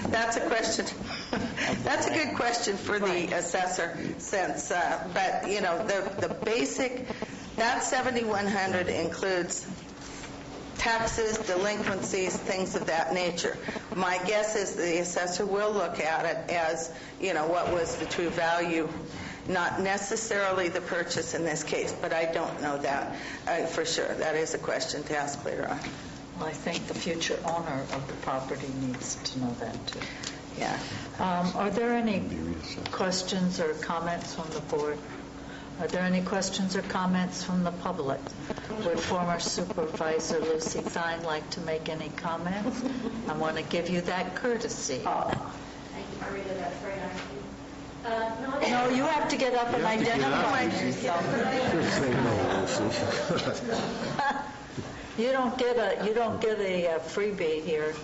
That's a question. That's a good question for the assessor, since, but, you know, the basic, that 7,100 includes taxes, delinquencies, things of that nature. My guess is the assessor will look at it as, you know, what was the true value, not necessarily the purchase in this case, but I don't know that for sure. That is a question to ask later on. Well, I think the future owner of the property needs to know that too. Yeah. Are there any questions or comments from the board? Are there any questions or comments from the public? Would former Supervisor Lucy Thine like to make any comments? I want to give you that courtesy. Thank you, Marita. That's very nice of you. No, you have to get up and identify yourself. You don't get a freebie here.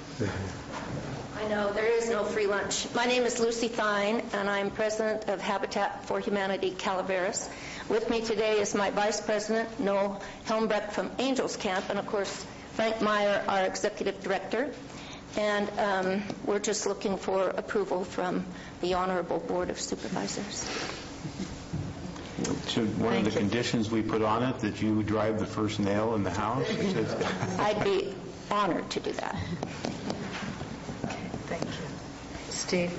I know, there is no free lunch. My name is Lucy Thine, and I'm president of Habitat for Humanity Calaveras. With me today is my vice president, Noel Helmbrecht from Angels Camp, and of course, Frank Meyer, our executive director. And we're just looking for approval from the Honorable Board of Supervisors. So one of the conditions we put on it, that you drive the first nail in the house? I'd be honored to do that. Thank you. Steve?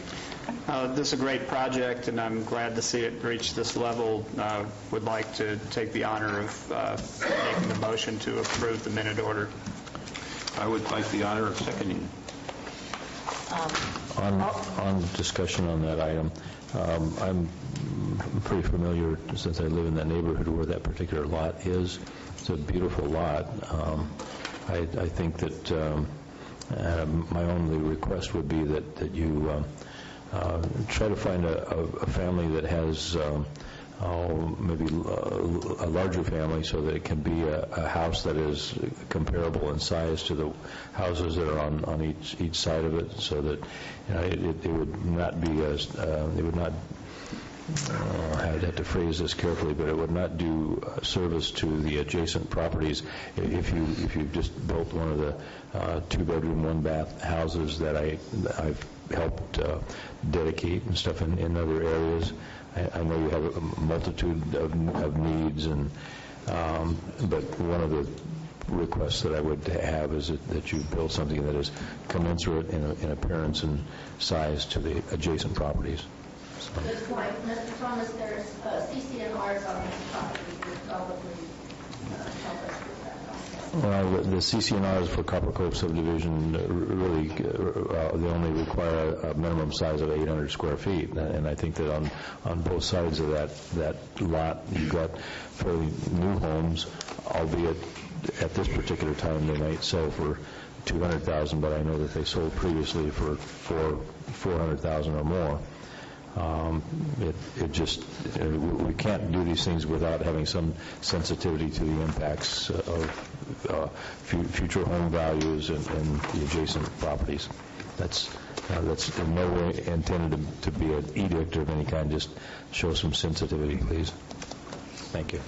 This is a great project, and I'm glad to see it reach this level. Would like to take the honor of making the motion to approve the minute order. I would like the honor of seconding. On discussion on that item, I'm pretty familiar, since I live in that neighborhood, where that particular lot is. It's a beautiful lot. I think that my only request would be that you try to find a family that has maybe a larger family, so that it can be a house that is comparable in size to the houses that are on each side of it, so that it would not be as it would not. I'd have to phrase this carefully, but it would not do service to the adjacent properties if you just built one of the 2-bedroom, 1-bath houses that I've helped dedicate and stuff in other areas. I know you have a multitude of needs, and but one of the requests that I would have is that you build something that is commensurate in appearance and size to the adjacent properties. Good point. Mr. Thomas, there's CC&Rs on this property. You'd probably help us with that. Well, the CC&Rs for Copper Cove subdivision really they only require a minimum size of 800 square feet, and I think that on both sides of that lot, you've got fairly new homes, albeit at this particular time they might sell for $200,000, but I know that they sold previously for $400,000 or more. It just we can't do these things without having some sensitivity to the impacts of future home values and the adjacent properties. That's in no way intended to be an edict of any kind. Just show some sensitivity, please. Thank you.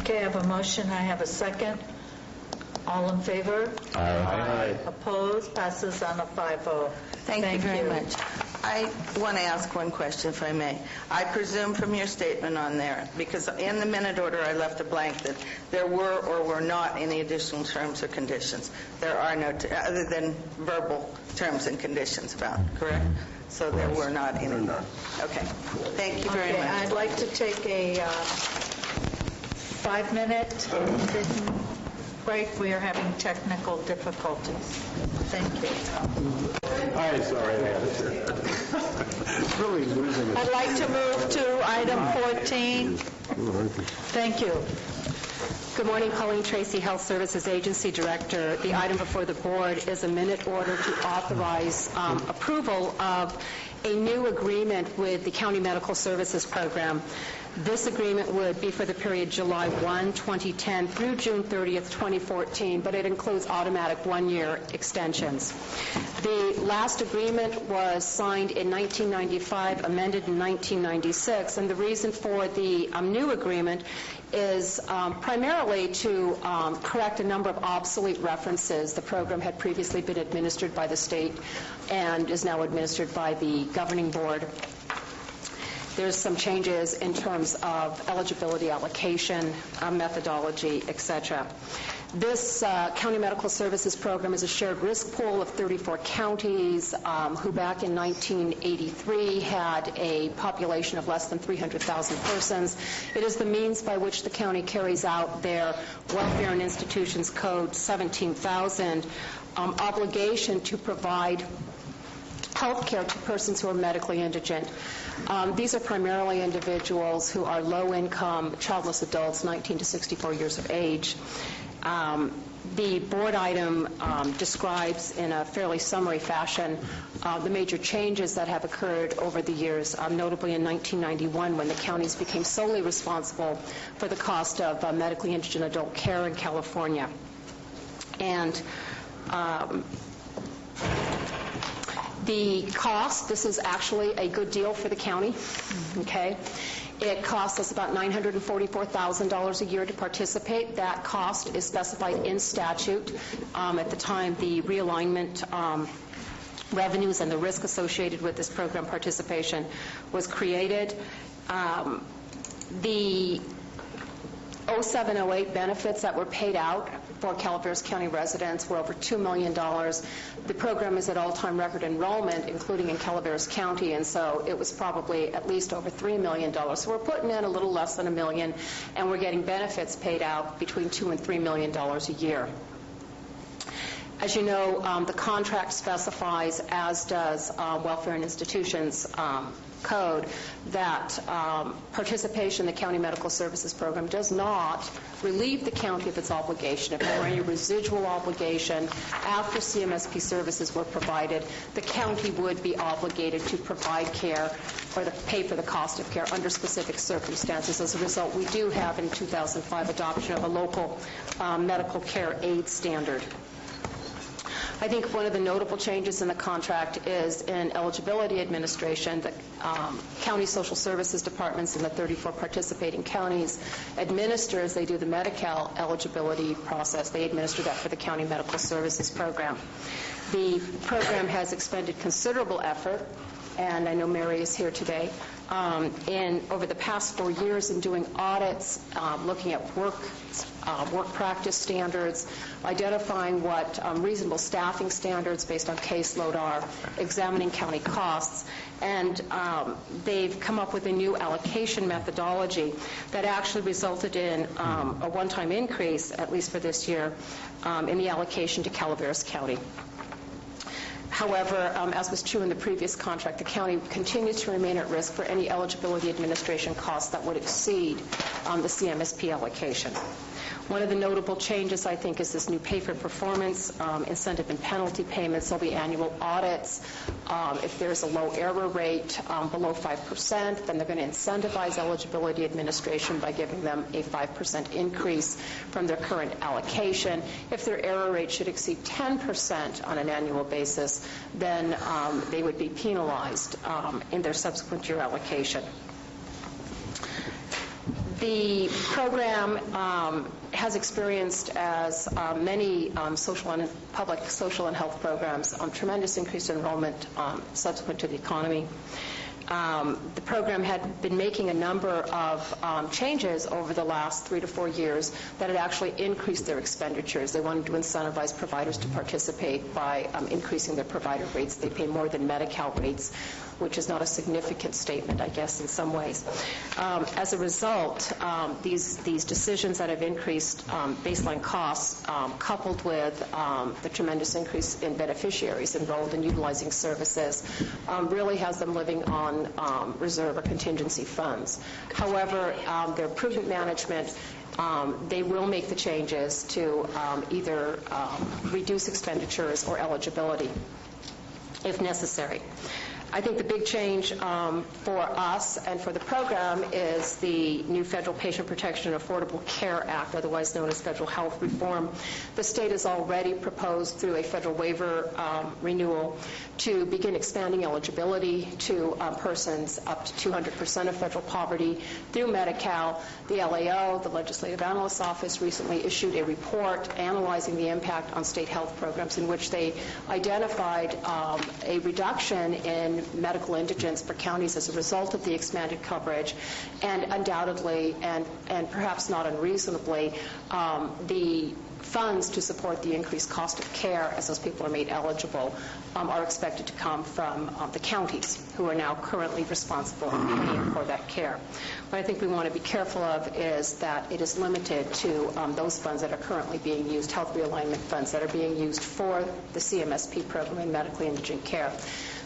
Okay, I have a motion. I have a second. All in favor? Aye. Opposed? Passes on a 5-0. Thank you very much. I want to ask one question, if I may. I presume from your statement on there, because in the minute order I left a blank, that there were or were not any additional terms or conditions. There are no, other than verbal terms and conditions about, correct? So there were not any. Okay. Thank you very much. I'd like to take a 5-minute break. We are having technical difficulties. Thank you. I'm sorry. Really losing it. I'd like to move to item 14. Thank you. Good morning, Colleen Tracy, Health Services Agency Director. The item before the board is a minute order to authorize approval of a new agreement with the County Medical Services Program. This agreement would be for the period July 1, 2010 through June 30th, 2014, but it includes automatic one-year extensions. The last agreement was signed in 1995, amended in 1996, and the reason for the new agreement is primarily to correct a number of obsolete references. The program had previously been administered by the state and is now administered by the governing board. There's some changes in terms of eligibility allocation, methodology, etc. This County Medical Services Program is a shared risk pool of 34 counties who back in 1983 had a population of less than 300,000 persons. It is the means by which the county carries out their Welfare and Institutions Code 17,000 obligation to provide health care to persons who are medically indigent. These are primarily individuals who are low-income, childless adults, 19 to 64 years of age. The board item describes in a fairly summary fashion the major changes that have occurred over the years, notably in 1991 when the counties became solely responsible for the cost of medically indigent adult care in California. And the cost, this is actually a good deal for the county, okay? It costs us about $944,000 a year to participate. That cost is specified in statute. At the time, the realignment revenues and the risk associated with this program participation was created. The 07-08 benefits that were paid out for Calaveras County residents were over $2 million. The program is at all-time record enrollment, including in Calaveras County, and so it was probably at least over $3 million. So we're putting in a little less than $1 million, and we're getting benefits paid out between $2 and $3 million a year. As you know, the contract specifies, as does Welfare and Institutions Code, that participation in the County Medical Services Program does not relieve the county of its obligation. If there were any residual obligation after CMSP services were provided, the county would be obligated to provide care or pay for the cost of care under specific circumstances. As a result, we do have in 2005 adoption of a local medical care aid standard. I think one of the notable changes in the contract is in eligibility administration. The county social services departments in the 34 participating counties administer, as they do the Medi-Cal eligibility process, they administer that for the County Medical Services Program. The program has expended considerable effort, and I know Mary is here today, over the past 4 years in doing audits, looking at work practice standards, identifying what reasonable staffing standards based on caseload are, examining county costs, and they've come up with a new allocation methodology that actually resulted in a one-time increase, at least for this year, in the allocation to Calaveras County. However, as was true in the previous contract, the county continues to remain at risk for any eligibility administration costs that would exceed the CMSP allocation. One of the notable changes, I think, is this new pay for performance, incentive and penalty payments. There'll be annual audits. If there's a low error rate below 5%, then they're going to incentivize eligibility administration by giving them a 5% increase from their current allocation. If their error rate should exceed 10% on an annual basis, then they would be penalized in their subsequent year allocation. The program has experienced, as many public social and health programs, tremendous increased enrollment subsequent to the economy. The program had been making a number of changes over the last 3 to 4 years that had actually increased their expenditures. They wanted to incentivize providers to participate by increasing their provider rates. They pay more than Medi-Cal rates, which is not a significant statement, I guess, in some ways. As a result, these decisions that have increased baseline costs, coupled with the tremendous increase in beneficiaries enrolled in utilizing services, really has them living on reserve or contingency funds. However, their prudent management, they will make the changes to either reduce expenditures or eligibility if necessary. I think the big change for us and for the program is the new Federal Patient Protection and Affordable Care Act, otherwise known as federal health reform. The state has already proposed through a federal waiver renewal to begin expanding eligibility to persons up to 200% of federal poverty through Medi-Cal. The LAO, the Legislative Analyst's Office, recently issued a report analyzing the impact on state health programs, in which they identified a reduction in medical indigence for counties as a result of the expanded coverage, and undoubtedly, and perhaps not unreasonably, the funds to support the increased cost of care as those people are made eligible are expected to come from the counties, who are now currently responsible and paying for that care. What I think we want to be careful of is that it is limited to those funds that are currently being used, health realignment funds that are being used for the CMSP program in medically indigent care.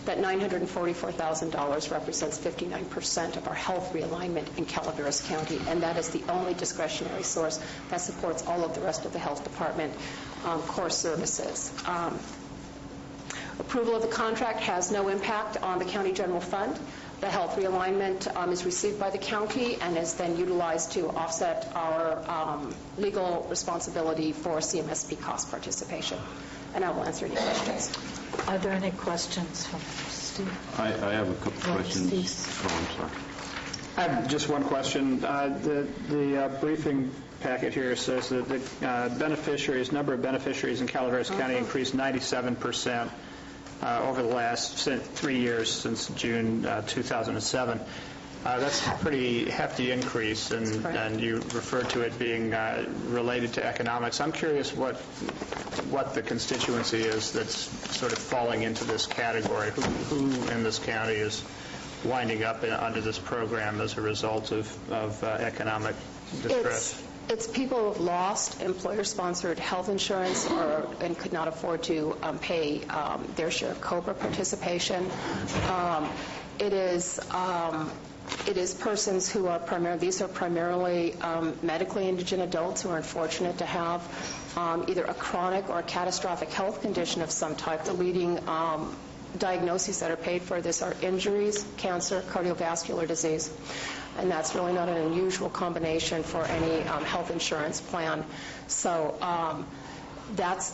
That $944,000 represents 59% of our health realignment in Calaveras County, and that is the only discretionary source that supports all of the rest of the health department core services. Approval of the contract has no impact on the county general fund. The health realignment is received by the county and is then utilized to offset our legal responsibility for CMSP cost participation. And I will answer any questions. Are there any questions from Steve? I have a couple questions. Steve. Oh, I'm sorry. I have just one question. The briefing packet here says that the number of beneficiaries in Calaveras County increased 97% over the last 3 years since June 2007. That's a pretty hefty increase, and you referred to it being related to economics. I'm curious what the constituency is that's sort of falling into this category. Who in this county is winding up under this program as a result of economic distress? It's people who have lost employer-sponsored health insurance and could not afford to pay their share of COBRA participation. It is persons who are primarily medically indigent adults who are unfortunate to have either a chronic or a catastrophic health condition of some type. The leading diagnoses that are paid for this are injuries, cancer, cardiovascular disease, and that's really not an unusual combination for any health insurance plan. So that's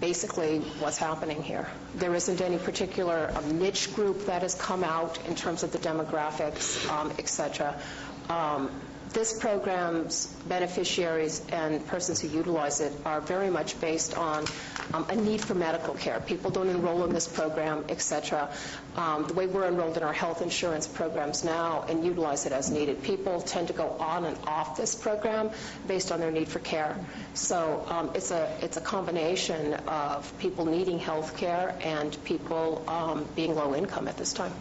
basically what's happening here. There isn't any particular niche group that has come out in terms of the demographics, et cetera. This program's beneficiaries and persons who utilize it are very much based on a need for medical care. People don't enroll in this program, et cetera. The way we're enrolled in our health insurance programs now and utilize it as needed, people tend to go on and off this program based on their need for care. So it's a combination of people needing health care and people being low income at this time.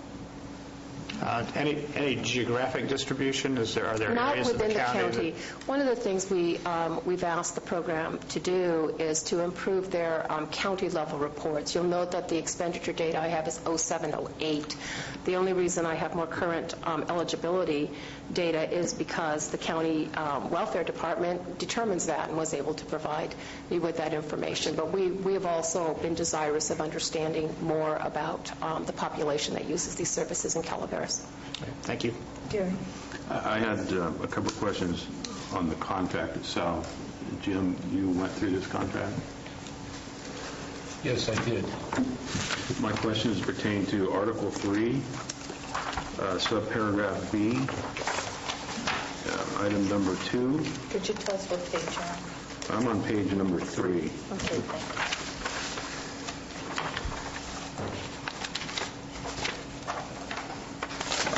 Any geographic distribution? Are there Not areas of the within the county? One of the things we've asked the program to do is to improve their county-level reports. You'll note that the expenditure data I have is 07-08. The only reason I have more current eligibility data is because the county welfare department determines that and was able to provide me with that information. But we have also been desirous of understanding more about the population that uses these services in Calaveras. Thank you. Gary. I had a couple of questions on the contract itself. Jim, you went through this contract? Yes, I did. My questions pertain to Article 3, subparagraph B, item number 2. Could you tell us what page you're on? I'm on page number 3. Okay, thank you.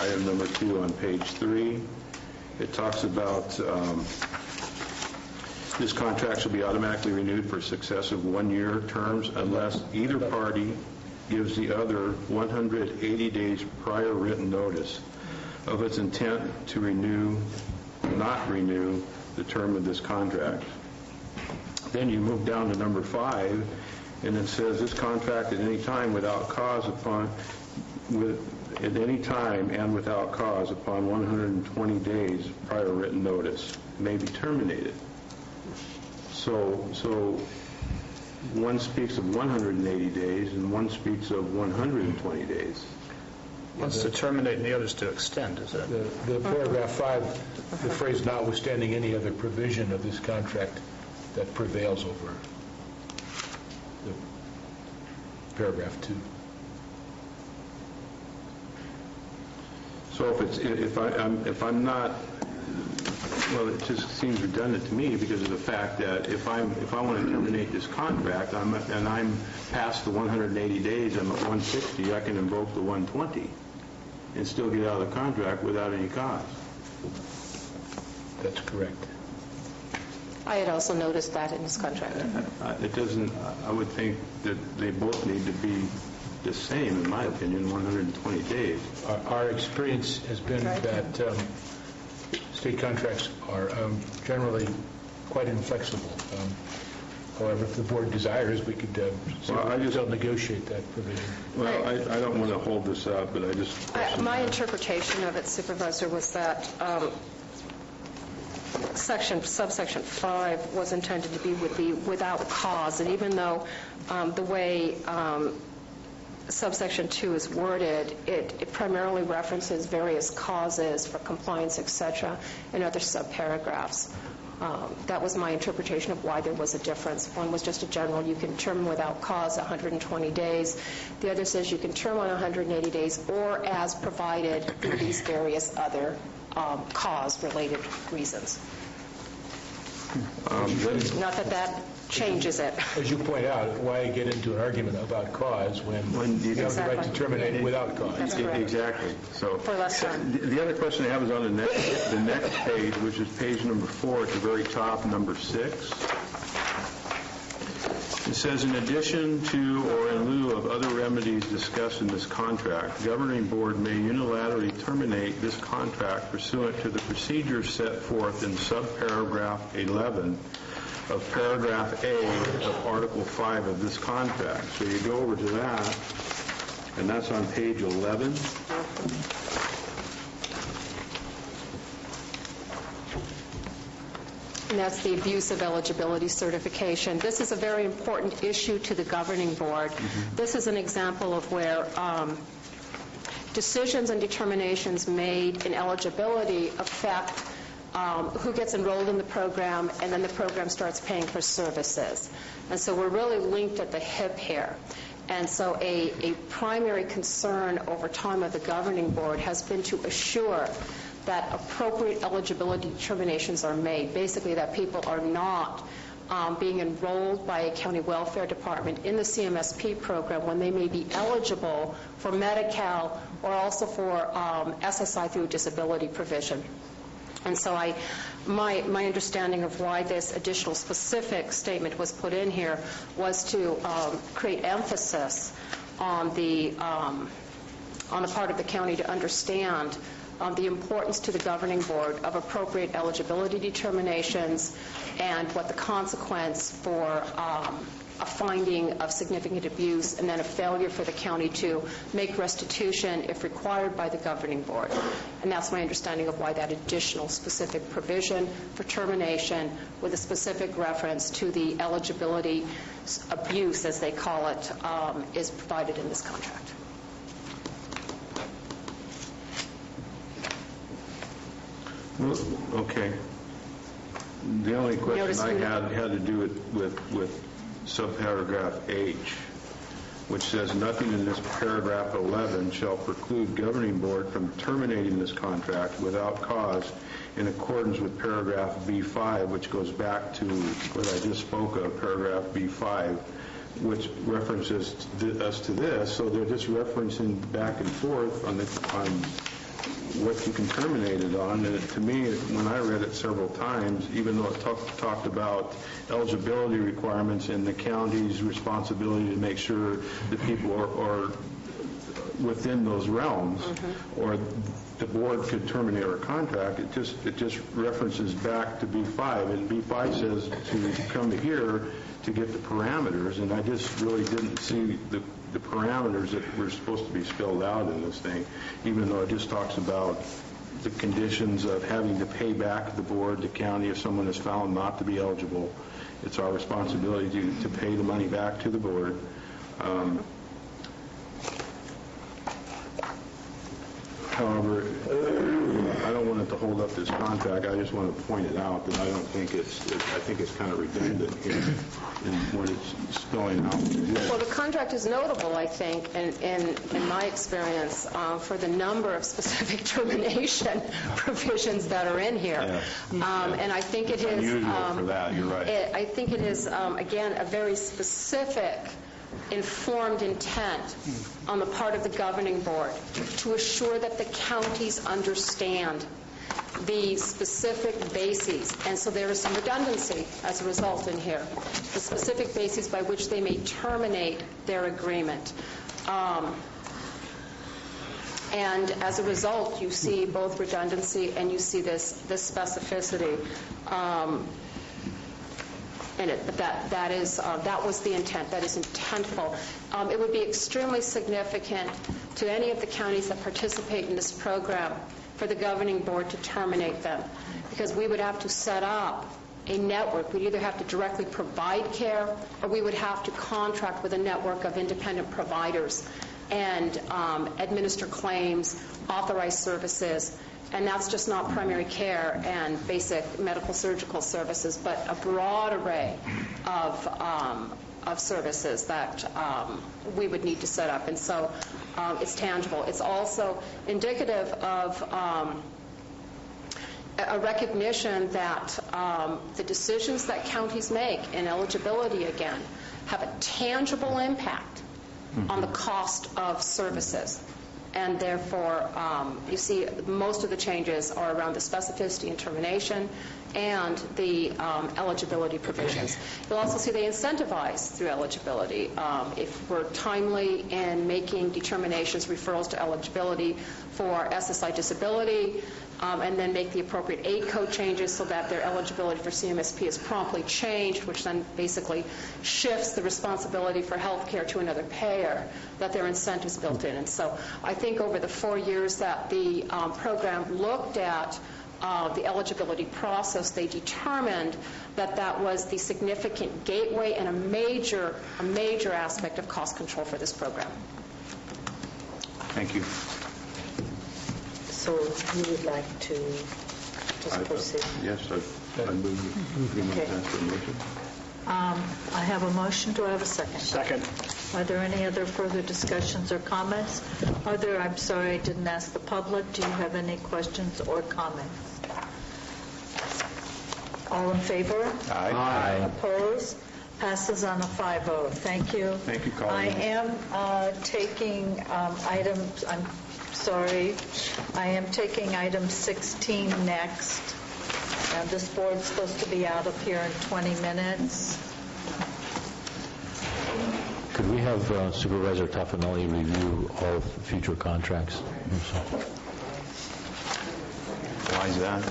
Item number 2 on page 3. It talks about this contract shall be automatically renewed for successive one-year terms unless either party gives the other 180 days prior written notice of its intent to not renew the term of this contract. Then you move down to number 5, and it says this contract at any time without cause at any time and without cause upon 120 days prior written notice may be terminated. So one speaks of 180 days and one speaks of 120 days. One's to terminate and the other's to extend, is it? The paragraph 5, the phrase notwithstanding any other provision of this contract that prevails over the paragraph 2. So if I'm not, well, it just seems redundant to me because of the fact that if I want to terminate this contract and I'm past the 180 days, I'm at 160, I can invoke the 120 and still get out of the contract without any cause. That's correct. I had also noticed that in his contract. It doesn't, I would think that they both need to be the same, in my opinion, 120 days. Our experience has been that state contracts are generally quite inflexible. However, if the board desires, we could still negotiate that provision. Well, I don't want to hold this up, but I just... My interpretation of it, Supervisor, was that subsection 5 was intended to be without cause, and even though the way subsection 2 is worded, it primarily references various causes for compliance, etc., in other subparagraphs. That was my interpretation of why there was a difference. One was just a general, you can term without cause 120 days. The other says you can term on 180 days or as provided through these various other cause-related reasons. Not that changes it. As you point out, why get into an argument about cause when you have the right to terminate without cause? That's correct. Exactly. So For less time. The other question I have is on the next page, which is page number 4 at the very top, number 6. It says, in addition to or in lieu of other remedies discussed in this contract, governing board may unilaterally terminate this contract pursuant to the procedures set forth in subparagraph 11 of paragraph A of Article 5 of this contract. So you go over to that, and that's on page 11. And that's the abuse of eligibility certification. This is a very important issue to the governing board. This is an example of where decisions and determinations made in eligibility affect who gets enrolled in the program, and then the program starts paying for services. And so we're really linked at the hip here. And so a primary concern over time of the governing board has been to assure that appropriate eligibility determinations are made, basically that people are not being enrolled by a county welfare department in the CMSP program when they may be eligible for Medi-Cal or also for SSI through disability provision. And so my understanding of why this additional specific statement was put in here was to create emphasis on the part of the county to understand the importance to the governing board of appropriate eligibility determinations and what the consequence for a finding of significant abuse and then a failure for the county to make restitution if required by the governing board. And that's my understanding of why that additional specific provision for termination with a specific reference to the eligibility abuse, as they call it, is provided in this contract. Well, okay. The only question I had to do with subparagraph H, which says nothing in this paragraph 11 shall preclude governing board from terminating this contract without cause in accordance with paragraph B5, which goes back to what I just spoke of, paragraph B5, which references us to this. So they're just referencing back and forth on what you can terminate it on. And to me, when I read it several times, even though it talked about eligibility requirements and the county's responsibility to make sure that people are within those realms, or the board could terminate our contract, it just references back to B5, and B5 says to come to here to get the parameters, and I just really didn't see the parameters that were supposed to be spelled out in this thing, even though it just talks about the conditions of having to pay back the board, the county, if someone is found not to be eligible, it's our responsibility to pay the money back to the board. However, I don't want it to hold up this contract. I just want to point it out that I don't think I think it's kind of redundant here in what it's spelling out to do. Well, the contract is notable, I think, in my experience, for the number of specific termination provisions that are in here. And I think it is... unusual for that, you're right. I think it is, again, a very specific, informed intent on the part of the governing board to assure that the counties understand the specific bases, and so there is some redundancy as a result in here, the specific bases by which they may terminate their agreement. And as a result, you see both redundancy and you see this specificity in it. But that was the intent. That is intentful. It would be extremely significant to any of the counties that participate in this program for the governing board to terminate them, because we would have to set up a network. We'd either have to directly provide care, or we would have to contract with a network of independent providers and administer claims, authorize services, and that's just not primary care and basic medical surgical services, but a broad array of services that we would need to set up. And so it's tangible. It's also indicative of a recognition that the decisions that counties make in eligibility, again, have a tangible impact on the cost of services. And therefore, you see most of the changes are around the specificity and termination and the eligibility provisions. You'll also see they incentivize through eligibility. If we're timely in making determinations, referrals to eligibility for SSI disability, and then make the appropriate aid code changes so that their eligibility for CMSP is promptly changed, which then basically shifts the responsibility for health care to another payer, that there are incentives built in. And so I think over the 4 years that the program looked at the eligibility process, they determined that that was the significant gateway and a major aspect of cost control for this program. Thank you. So you would like to just proceed? Yes, I move the motion. I have a motion. Do I have a second? Second. Are there any other further discussions or comments? I'm sorry, I didn't ask the public. Do you have any questions or comments? All in favor? Aye. Opposed? Passes on a 5-0. Thank you. Thank you, Colleen. I am taking items, I'm sorry, I am taking item 16 next. And this board's supposed to be out of here in 20 minutes. Could we have Supervisor Taffanelli review all future contracts? Why is that?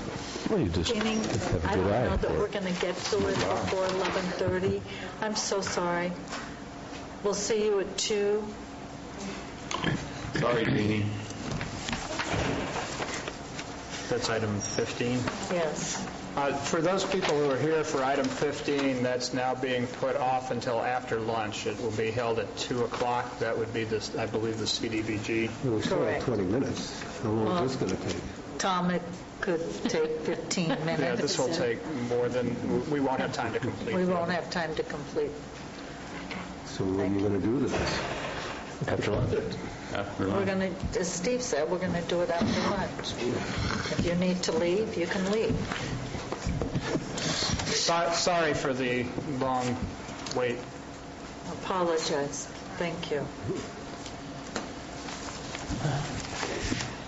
Well, you just Meaning, have a I good don't eye know that for we're it. going to get to it before 11:30. I'm so sorry. We'll see you at 2. Sorry, Jeannie. That's item 15. Yes. For those people who are here for item 15, that's now being put off until after lunch. It will be held at 2 o'clock. That would be, I believe, the CDBG. We still have Correct. 20 minutes. How long is this going to take? Tom, it could take 15 minutes. Yeah, this will take more than, we won't have time to complete. We won't have time to complete. So when are you going to do this? After lunch? We're going to, as Steve said, we're going to do it after lunch. If you need to leave, you can leave. Sorry for the long wait. Apologize. Thank you.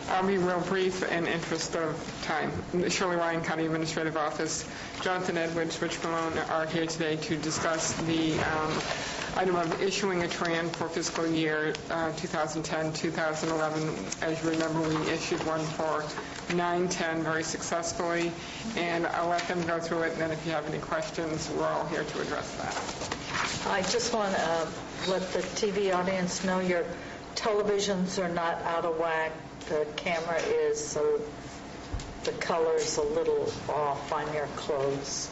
I'll be real brief in interest of time. Shirley Ryan, County Administrative Office. Jonathan Edwards, Rich Malone are here today to discuss the item of issuing a tran for fiscal year 2010-2011. As you remember, we issued one for 9/10 very successfully, and I'll let them go through it, and then if you have any questions, we're all here to address that. I just want to let the TV audience know your televisions are not out of whack. The camera is, so the color's a little off on your clothes.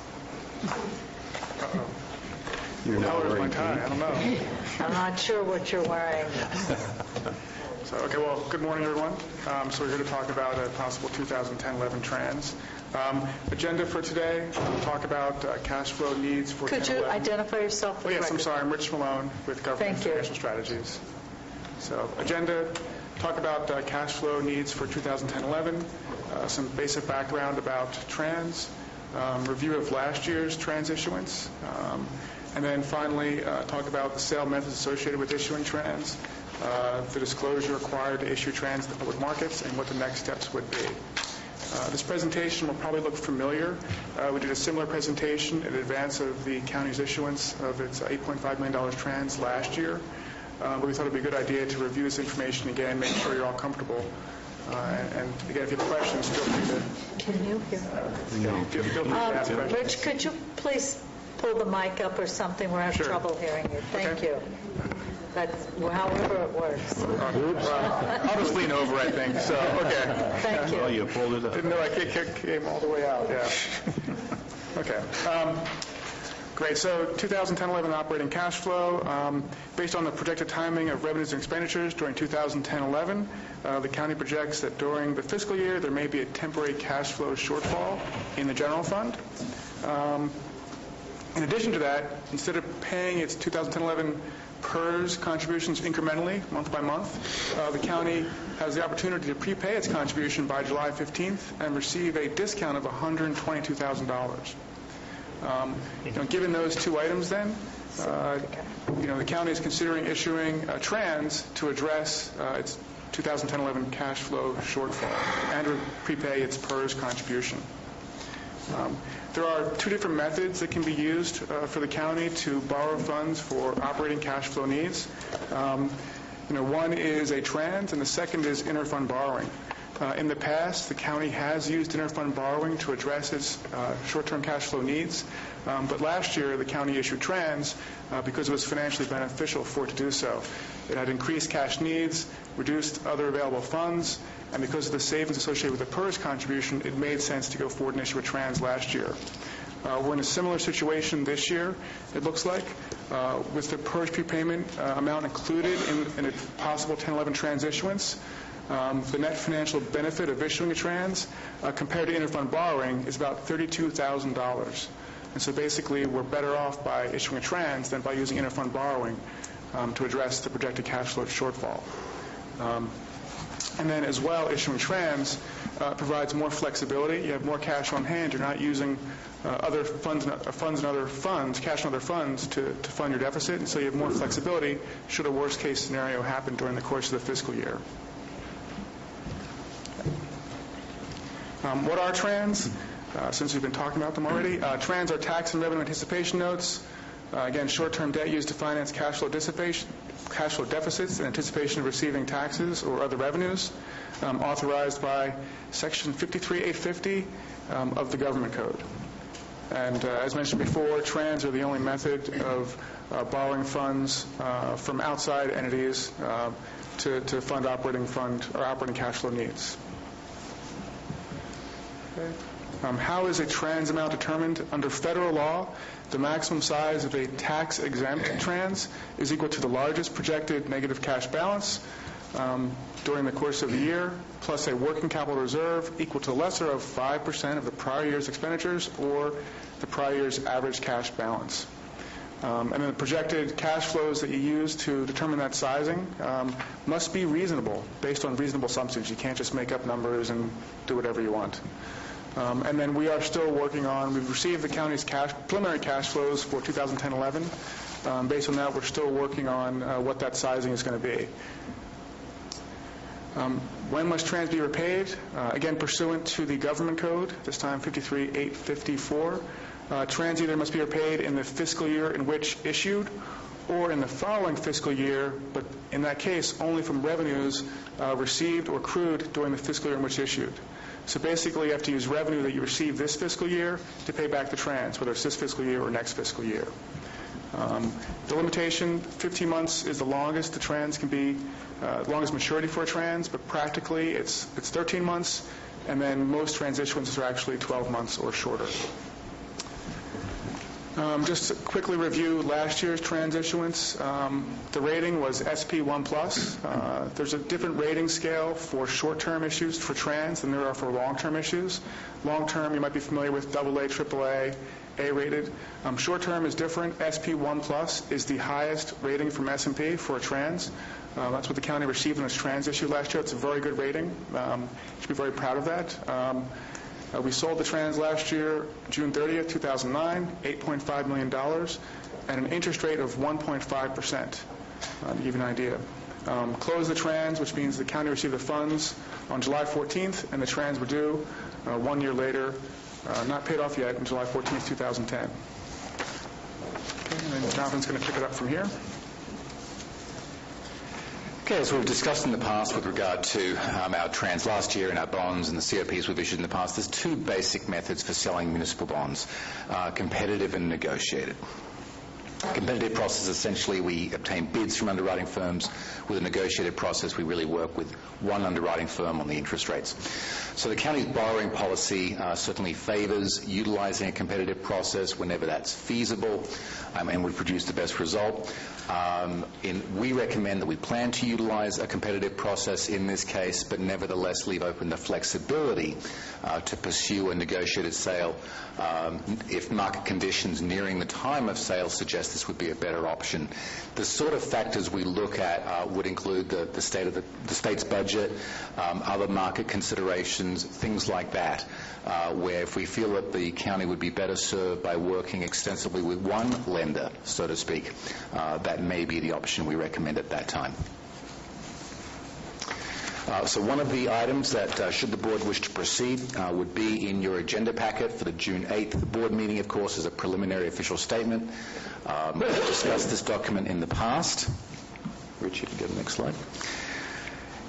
You're not Color's my wearing tie, I don't know. I'm not sure what you're wearing. So, okay, well, good morning, everyone. So we're here to talk about a possible 2010-11 trans. Agenda for today, we'll talk about cash flow needs for 10-11. Could you identify yourself? Oh, yes, I'm sorry. I'm Rich Malone with Government Thank you. Financial Strategies. So, agenda, talk about cash flow needs for 2010-11, some basic background about trans, review of last year's trans issuance, and then finally talk about the sale methods associated with issuing trans, the disclosure required to issue trans in the public markets, and what the next steps would be. This presentation will probably look familiar. We did a similar presentation in advance of the county's issuance of its $8.5 million trans last year. But we thought it would be a good idea to review this information again, make sure you're all comfortable. And again, if you have questions, feel free to... Can you hear? Feel free to ask questions. Rich, could you please pull the mic up or something? We're having Sure. trouble hearing you. Thank Okay. you. That's however it works. I'll just lean over, I think. So, okay. Thank Oh, you. you pulled it up. Didn't know I came all the way out, yeah. Okay. Great. So 2010-11 operating cash flow. Based on the projected timing of revenues and expenditures during 2010-11, the county projects that during the fiscal year there may be a temporary cash flow shortfall in the general fund. In addition to that, instead of paying its 2010-11 PERS contributions incrementally, month by month, the county has the opportunity to prepay its contribution by July 15th and receive a discount of $122,000. Given those two items then, the county is considering issuing a trans to address its 2010-11 cash flow shortfall and to prepay its PERS contribution. There are two different methods that can be used for the county to borrow funds for operating cash flow needs. One is a trans, and the second is interfund borrowing. In the past, the county has used interfund borrowing to address its short-term cash flow needs, but last year the county issued trans because it was financially beneficial for it to do so. It had increased cash needs, reduced other available funds, and because of the savings associated with the PERS contribution, it made sense to go forward and issue a trans last year. We're in a similar situation this year, it looks like, with the PERS prepayment amount included in a possible 10-11 trans issuance. The net financial benefit of issuing a trans compared to interfund borrowing is about $32,000. And so basically, we're better off by issuing a trans than by using interfund borrowing to address the projected cash flow shortfall. And then as well, issuing trans provides more flexibility. You have more cash on hand. You're not using other funds and other funds, cash and other funds to fund your deficit. And so you have more flexibility should a worst-case scenario happen during the course of the fiscal year. What are trans? Since we've been talking about them already. Trans are tax and revenue anticipation notes. Again, short-term debt used to finance cash flow deficits in anticipation of receiving taxes or other revenues, authorized by Section 53850 of the Government Code. And as mentioned before, trans are the only method of borrowing funds from outside entities to fund operating cash flow needs. Okay. How is a trans amount determined? Under federal law, the maximum size of a tax-exempt trans is equal to the largest projected negative cash balance during the course of the year, plus a working capital reserve equal to the lesser of 5% of the prior year's expenditures or the prior year's average cash balance. And then the projected cash flows that you use to determine that sizing must be reasonable, based on reasonable assumptions. You can't just make up numbers and do whatever you want. And then we are still working on, we've received the county's preliminary cash flows for 2010-11. Based on that, we're still working on what that sizing is going to be. When must trans be repaid? Again, pursuant to the Government Code, this time 53854. Trans either must be repaid in the fiscal year in which issued or in the following fiscal year, but in that case, only from revenues received or accrued during the fiscal year in which issued. So basically, you have to use revenue that you received this fiscal year to pay back the trans, whether it's this fiscal year or next fiscal year. The limitation, 15 months is the longest the trans can be, longest maturity for a trans, but practically it's 13 months, and then most trans issuances are actually 12 months or shorter. Just to quickly review last year's trans issuance. The rating was SP1+. There's a different rating scale for short-term issues for trans than there are for long-term issues. Long-term, you might be familiar with AA, AAA, A-rated. Short-term is different. SP1+ is the highest rating from S&P for a trans. That's what the county received in its trans issue last year. It's a very good rating. You should be very proud of that. We sold the trans last year, June 30th, 2009, $8.5 million, at an interest rate of 1.5%, to give you an idea. Closed the trans, which means the county received the funds on July 14th, and the trans were due 1 year later, not paid off yet, on July 14th, 2010. Okay, and then Jonathan's going to pick it up from here. Okay, as we've discussed in the past with regard to our trans last year and our bonds and the COPs we've issued in the past, there's two basic methods for selling municipal bonds, competitive and negotiated. Competitive process, essentially we obtain bids from underwriting firms. With a negotiated process, we really work with one underwriting firm on the interest rates. So the county's borrowing policy certainly favors utilizing a competitive process whenever that's feasible and would produce the best result. We recommend that we plan to utilize a competitive process in this case, but nevertheless leave open the flexibility to pursue a negotiated sale if market conditions nearing the time of sale suggest this would be a better option. The sort of factors we look at would include the state of the state's budget, other market considerations, things like that, where if we feel that the county would be better served by working extensively with one lender, so to speak, that may be the option we recommend at that time. So one of the items that, should the board wish to proceed, would be in your agenda packet for the June 8th board meeting, of course, as a preliminary official statement. We've discussed this document in the past. Rich, you can go to the next slide.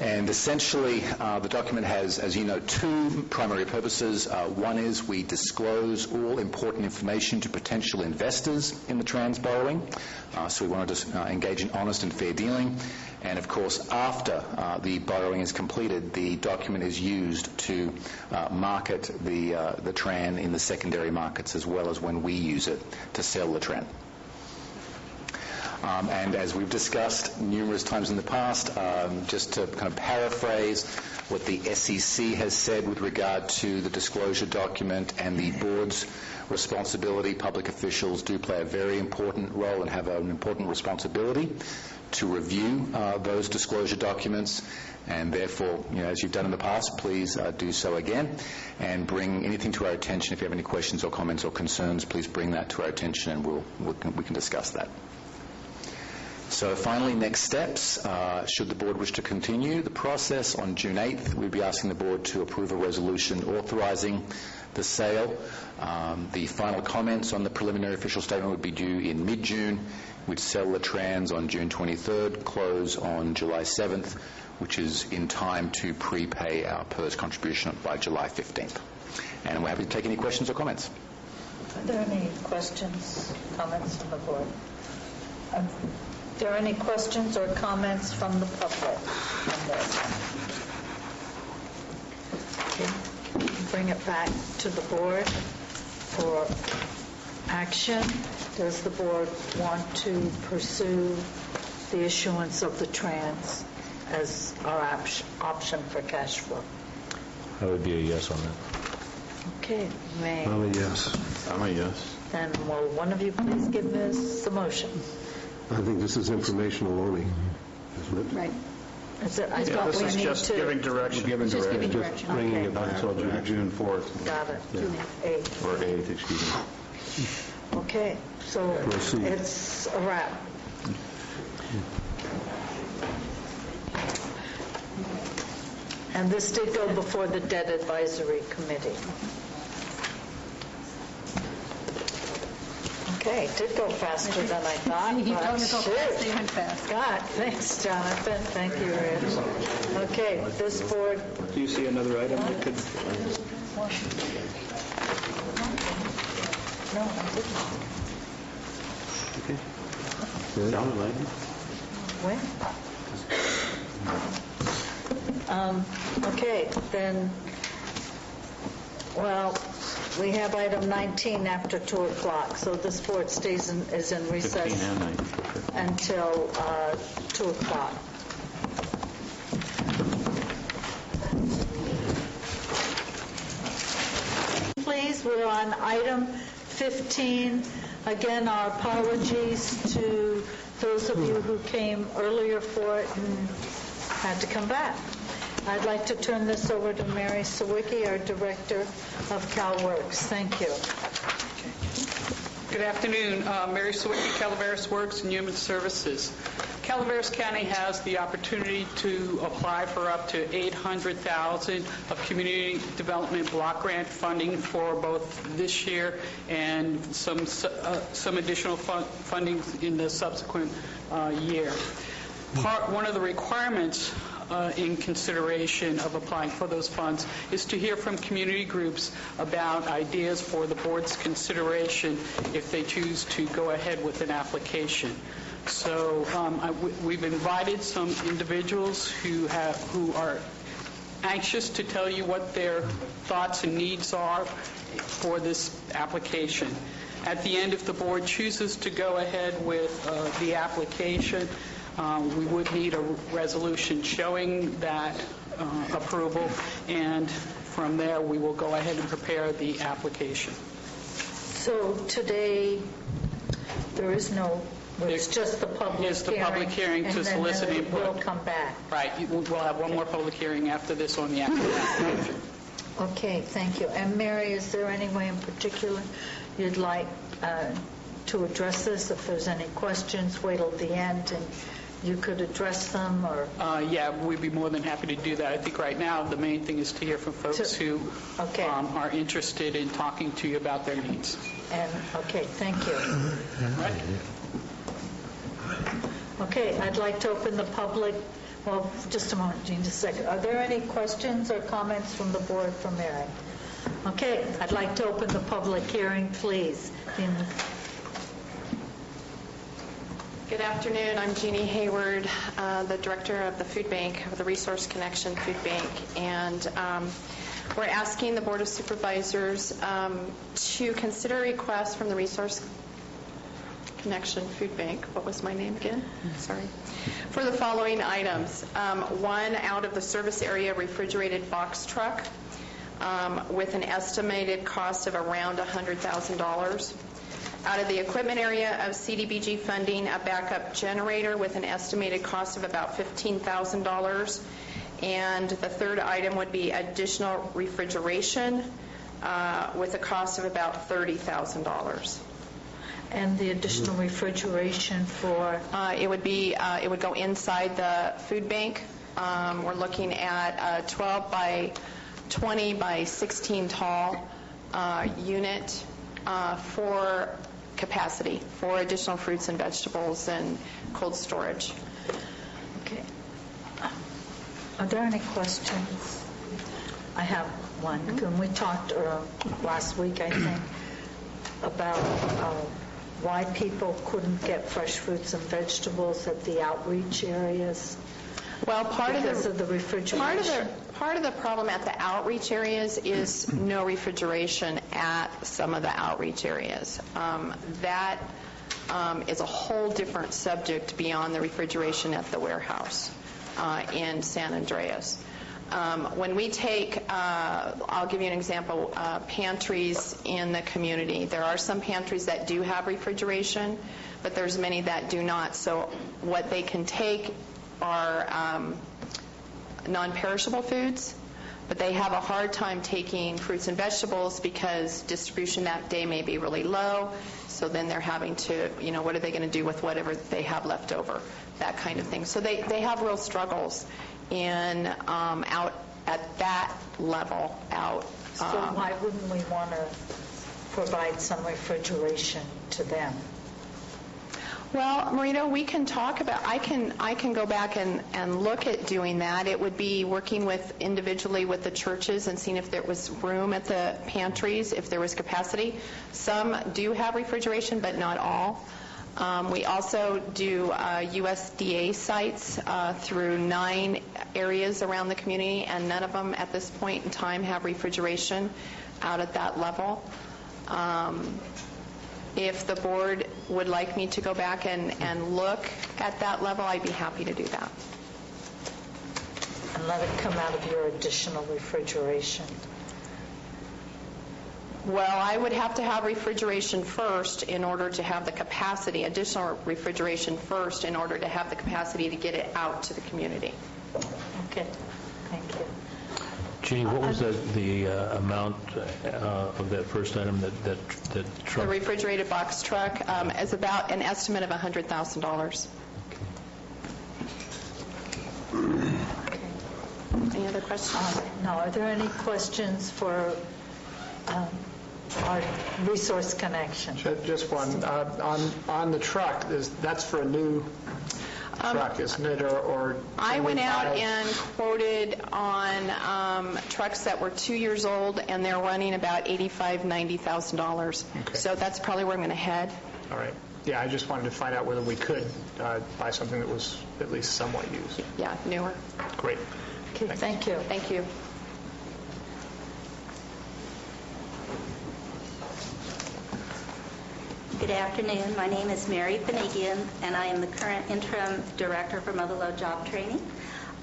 And essentially, the document has, as you know, two primary purposes. One is we disclose all important information to potential investors in the trans borrowing. So we want to engage in honest and fair dealing. And of course, after the borrowing is completed, the document is used to market the TRAN in the secondary markets, as well as when we use it to sell the TRAN. And as we've discussed numerous times in the past, just to kind of paraphrase what the SEC has said with regard to the disclosure document and the board's responsibility, public officials do play a very important role and have an important responsibility to review those disclosure documents, and therefore, as you've done in the past, please do so again and bring anything to our attention. If you have any questions or comments or concerns, please bring that to our attention and we can discuss that. So finally, next steps. Should the board wish to continue the process on June 8th, we'd be asking the board to approve a resolution authorizing the sale. The final comments on the preliminary official statement would be due in mid-June. We'd sell the trans on June 23rd, close on July 7th, which is in time to prepay our PERS contribution by July 15th. And we're happy to take any questions or comments. Are there any questions, comments from the board? Are there any questions or comments from the public on this? Okay. Bring it back to the board for action. Does the board want to pursue the issuance of the trans as our option for cash flow? I would be a yes on that. Okay, May. I'm a yes. I'm a yes. Then will one of you please give us the motion? I think this is informational only, isn't it? Right. Is it, I thought This we is need just to... giving direction. Just giving Just direction. bringing Okay. it back Until June 4th, Got it. Yeah. 8. or 8th, excuse me. Okay, so Proceed. it's a wrap. And this did go before the Debt Advisory Committee. Okay, it did go faster than I thought. You but told me to go fast, shoot. you went fast. God, thanks, Jonathan. Thank you, Rich. Okay, this board... Do you see another item that could... No, I didn't. When? Okay, then, well, We have item 19 after 2 o'clock, so this board is in 15 recess and 19. until 2 o'clock. Please, we're on item 15. Again, our apologies to those of you who came earlier for it and had to come back. I'd like to turn this over to Mary Sawicki, our Director of CalWorks. Thank you. Good afternoon. Mary Sawicki, Calaveras Works and Human Services. Calaveras County has the opportunity to apply for up to $800,000 of community development block grant funding for both this year and some additional funding in the subsequent year. One of the requirements in consideration of applying for those funds is to hear from community groups about ideas for the board's consideration if they choose to go ahead with an application. So we've invited some individuals who are anxious to tell you what their thoughts and needs are for this application. At the end, if the board chooses to go ahead with the application, we would need a resolution showing that approval, and from there we will go ahead and prepare the application. So today, there is no, it's just the public hearing. It's the public hearing to solicit input. And then we'll come back. Right. We'll have one more public hearing after this on the application. Okay, thank you. And Mary, is there any way in particular you'd like to address this? If there's any questions, wait till the end and you could address them, or? Yeah, we'd be more than happy to do that. I think right now the main thing is to hear from folks who are interested in talking to you about their needs. And okay, thank you. Right. Okay, I'd like to open the public. Well, just a moment, Jean, just a second. Are there any questions or comments from the board for Mary? Okay, I'd like to open the public hearing, please. Good afternoon. I'm Jeannie Hayward, the director of the food bank, of the Resource Connection Food Bank, and we're asking the Board of Supervisors to consider a request from the Resource Connection Food Bank. What was my name again? Sorry. For the following items. One out of the service area refrigerated box truck with an estimated cost of around $100,000. Out of the equipment area of CDBG funding, a backup generator with an estimated cost of about $15,000. And the third item would be additional refrigeration with a cost of about $30,000. And the additional refrigeration for? It would go inside the food bank. We're looking at a 12 by 20 by 16 tall unit for capacity for additional fruits and vegetables and cold storage. Okay. Are there any questions? I have one. And we talked last week, I think, about why people couldn't get fresh fruits and vegetables at the outreach areas. Well, because of the refrigeration. Part of the problem at the outreach areas is no refrigeration at some of the outreach areas. That is a whole different subject beyond the refrigeration at the warehouse in San Andreas. When we take, I'll give you an example, pantries in the community. There are some pantries that do have refrigeration, but there's many that do not. So what they can take are non-perishable foods, but they have a hard time taking fruits and vegetables because distribution that day may be really low. So then they're having to, what are they going to do with whatever they have left over, that kind of thing. So they have real struggles in out at that level out. So why wouldn't we want to provide some refrigeration to them? Well, Marita, we can talk about, I can go back and look at doing that. It would be working with individually with the churches and seeing if there was room at the pantries, if there was capacity. Some do have refrigeration, but not all. We also do USDA sites through 9 areas around the community, and none of them at this point in time have refrigeration. out at that level. If the board would like me to go back and look at that level, I'd be happy to do that. And let it come out of your additional refrigeration. Well, I would have to have refrigeration first in order to have the capacity, additional refrigeration first in order to have the capacity to get it out to the community. Okay, thank you. Jeannie, what was the amount of that first item, that truck? The refrigerated box truck is about an estimate of $100,000. Any other questions? No, are there any questions for our resource connection? Just one. On the truck, that's for a new truck, isn't it? Or I went out and quoted on trucks that were 2 years old, and they're running about $85,000, $90,000. Okay. So that's probably where I'm going to head. All right. Yeah, I just wanted to find out whether we could buy something that was at least somewhat used. Yeah, newer. Great. Okay, thank you. Thank you. Good afternoon. My name is Mary Finnegan, and I am the current interim director for Mother Lode Job Training.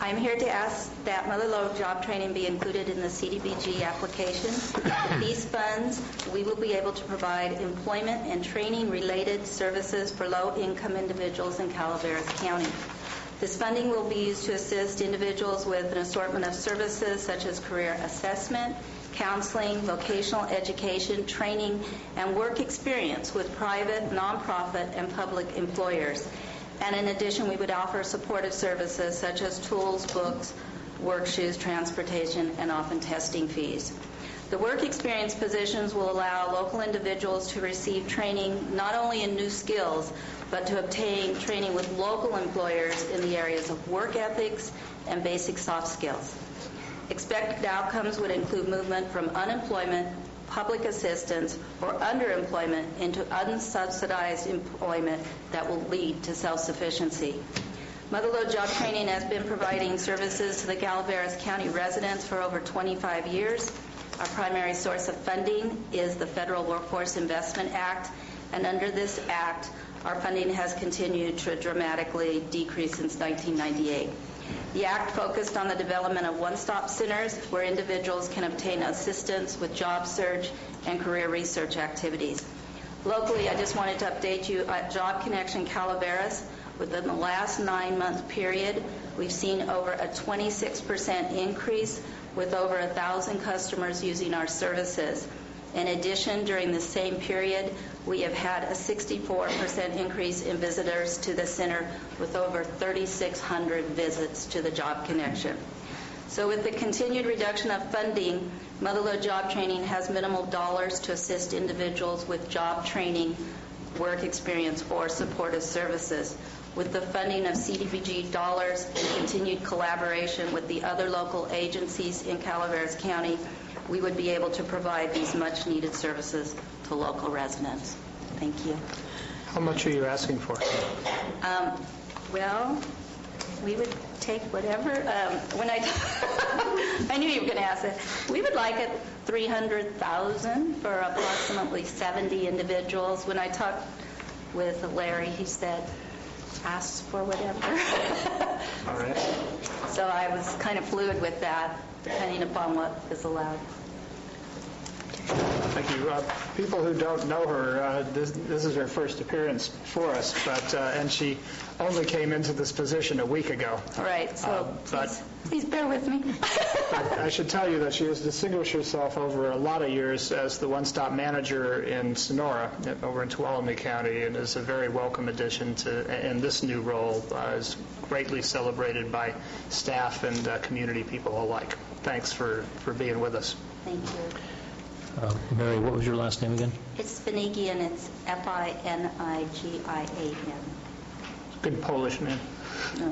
I'm here to ask that Mother Lode Job Training be included in the CDBG application. With these funds, we will be able to provide employment and training-related services for low-income individuals in Calaveras County. This funding will be used to assist individuals with an assortment of services such as career assessment, counseling, vocational education, training, and work experience with private, nonprofit, and public employers. And in addition, we would offer supportive services such as tools, books, work shoes, transportation, and often testing fees. The work experience positions will allow local individuals to receive training not only in new skills, but to obtain training with local employers in the areas of work ethics and basic soft skills. Expected outcomes would include movement from unemployment, public assistance, or underemployment into unsubsidized employment that will lead to self-sufficiency. Mother Lode Job Training has been providing services to the Calaveras County residents for over 25 years. Our primary source of funding is the Federal Workforce Investment Act, and under this act, our funding has continued to dramatically decrease since 1998. The Act focused on the development of one-stop centers where individuals can obtain assistance with job search and career research activities. Locally, I just wanted to update you at Job Connection Calaveras. Within the last 9-month period, we've seen over a 26% increase with over 1,000 customers using our services. In addition, during the same period, we have had a 64% increase in visitors to the center with over 3,600 visits to the Job Connection. So with the continued reduction of funding, Mother Lode Job Training has minimal dollars to assist individuals with job training, work experience, or supportive services. With the funding of CDBG dollars and continued collaboration with the other local agencies in Calaveras County, we would be able to provide these much-needed services to local residents. Thank you. How much are you asking for? Well, we would take whatever. When I knew you were going to ask that. We would like it $300,000 for approximately 70 individuals. When I talked with Larry, he said, ask for whatever. All right. So I was kind of fluid with that, depending upon what is allowed. Thank you. People who don't know her, this is her first appearance for us, and she only came into this position a week ago. All right, so please bear with me. I should tell you that she has distinguished herself over a lot of years as the one-stop manager in Sonora, over in Tuolumne County, and is a very welcome addition in this new role, is greatly celebrated by staff and community people alike. Thanks for being with us. Thank you. Mary, what was your last name again? It's Finnegan. It's Finigian. Good Polish name. No.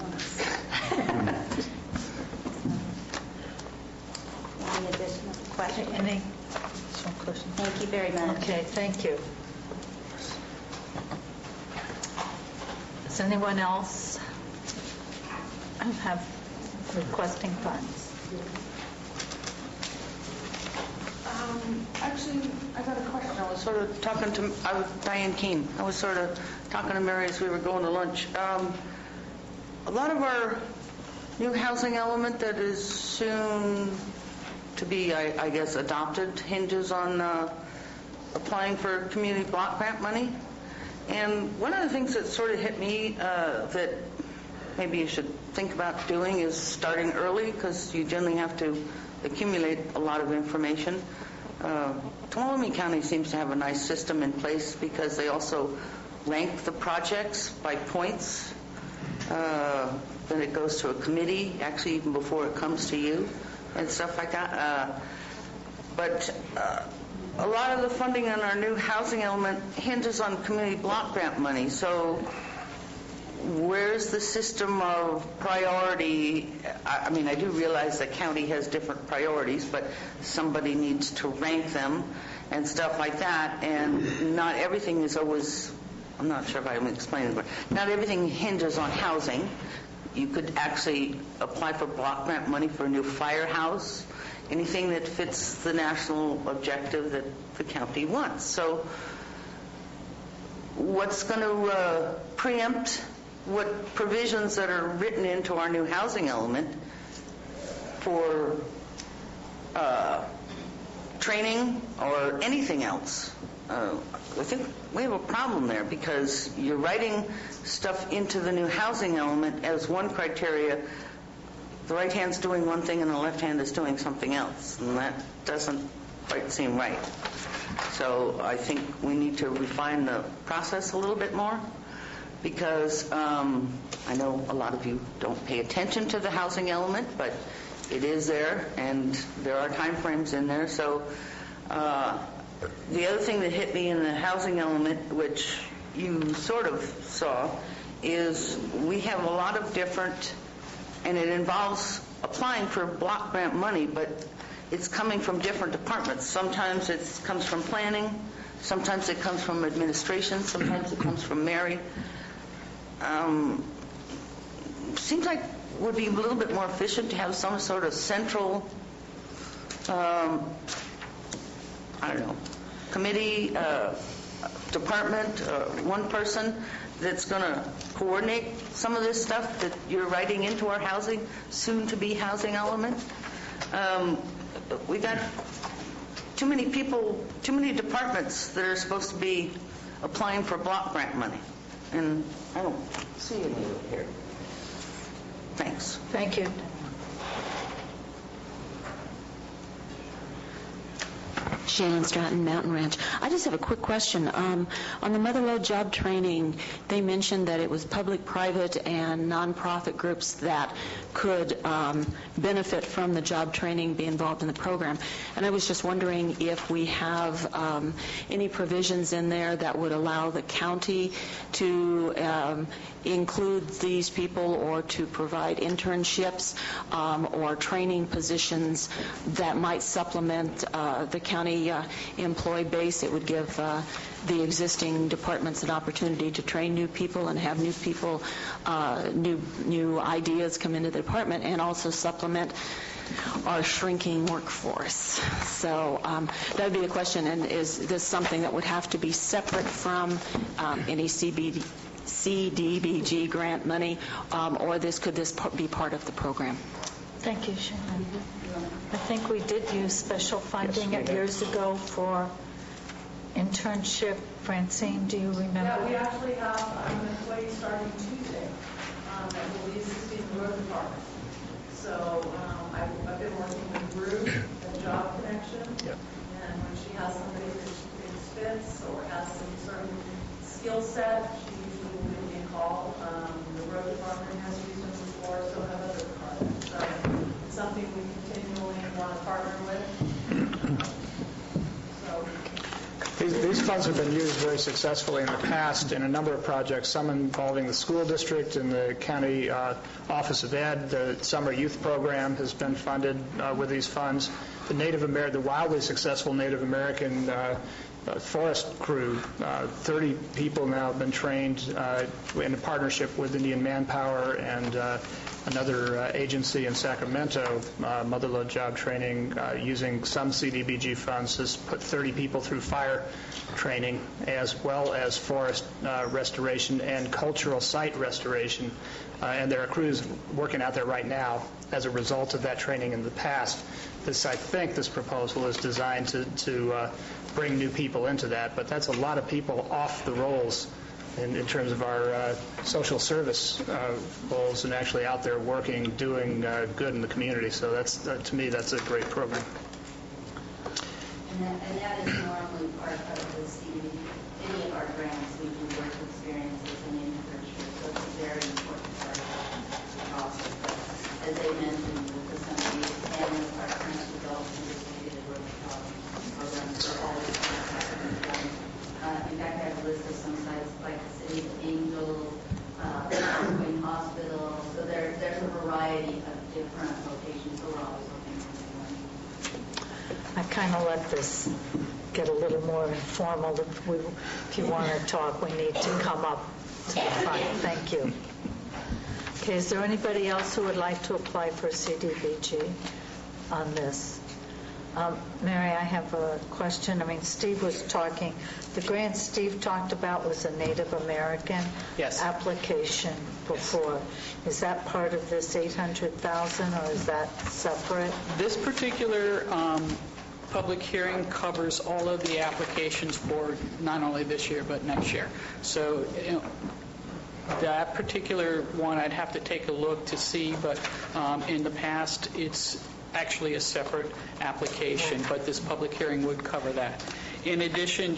Any additional questions? Any additional questions? Thank you very much. Okay, thank you. Does anyone else have requesting funds? Actually, I got a question. I was sort of talking to, I was Diane Keene. I was sort of talking to Mary as we were going to lunch. A lot of our new housing element that is soon to be, I guess, adopted hinges on applying for community block grant money. And one of the things that sort of hit me that maybe you should think about doing is starting early, because you generally have to accumulate a lot of information. Tuolumne County seems to have a nice system in place because they also rank the projects by points. Then it goes to a committee, actually even before it comes to you and stuff like that. But a lot of the funding on our new housing element hinges on community block grant money. So where's the system of priority? I mean, I do realize the county has different priorities, but somebody needs to rank them and stuff like that. And not everything is always, I'm not sure if I'm explaining, but not everything hinges on housing. You could actually apply for block grant money for a new firehouse, anything that fits the national objective that the county wants. So what's going to preempt what provisions that are written into our new housing element for training or anything else? I think we have a problem there, because you're writing stuff into the new housing element as one criteria. The right hand's doing one thing and the left hand is doing something else, and that doesn't quite seem right. So I think we need to refine the process a little bit more, because I know a lot of you don't pay attention to the housing element, but it is there, and there are time frames in there. So the other thing that hit me in the housing element, which you sort of saw, is we have a lot of different, and it involves applying for block grant money, but it's coming from different departments. Sometimes it comes from planning, sometimes it comes from administration, sometimes it comes from Mary. Seems like it would be a little bit more efficient to have some sort of central I don't know, committee, department, one person that's going to coordinate some of this stuff that you're writing into our housing, soon-to-be housing element. We got too many people, too many departments that are supposed to be applying for block grant money, and I don't see any of it here. Thanks. Thank you. Shannon Stratton, Mountain Ranch. I just have a quick question. On the Mother-Lode job training, they mentioned that it was public, private, and nonprofit groups that could benefit from the job training, be involved in the program. And I was just wondering if we have any provisions in there that would allow the county to include these people, or to provide internships or training positions that might supplement the county employee base. It would give the existing departments an opportunity to train new people and have new people, new ideas come into the department, and also supplement our shrinking workforce. So that would be the question. And is this something that would have to be separate from any CDBG grant money, or could this be part of the program? Thank you, Shannon. I think we did use special funding years ago for internship. Francine, do you remember? Yeah, we actually have an employee starting Tuesday that will be assisting the road department. So I've been working with Ruth at Job Connection, and when she has somebody that fits or has some certain skill set, she usually will give me a call. The road department has used them before, so have other departments. So it's something we continually want to partner with. These funds have been used very successfully in the past in a number of projects, some involving the school district and the county Office of Ed. The summer youth program has been funded with these funds. The wildly successful Native American forest crew. 30 people now have been trained in a partnership with Indian Manpower and another agency in Sacramento, Motherlode Job Training, using some CDBG funds, has put 30 people through fire training as well as forest restoration and cultural site restoration. And there are crews working out there right now as a result of that training in the past. I think this proposal is designed to bring new people into that, but that's a lot of people off the rolls in terms of our social service roles and actually out there working, doing good in the community. So that's, to me, that's a great program. And that is normally part of the CDBG. Any of our grants, we do work experiences and internship, so it's a very important part of the process. But as they mentioned, with some of these and with our current development associated work programs, we're always contacting them. In fact, I have a list of some sites like the City of Angels, Queen Hospital, so there's a variety of different locations, so we're always looking for more. I kind of let this get a little more informal. If you want to talk, we need to come up to the front. Thank you. Okay, is there anybody else who would like to apply for CDBG on this? Mary, I have a question. I mean, Steve was talking, the grant Steve talked about was a Native American application before. Is that part of this $800,000 or is that separate? This particular public hearing covers all of the applications for not only this year but next year. So that particular one I'd have to take a look to see, but in the past it's actually a separate application, but this public hearing would cover that. In addition,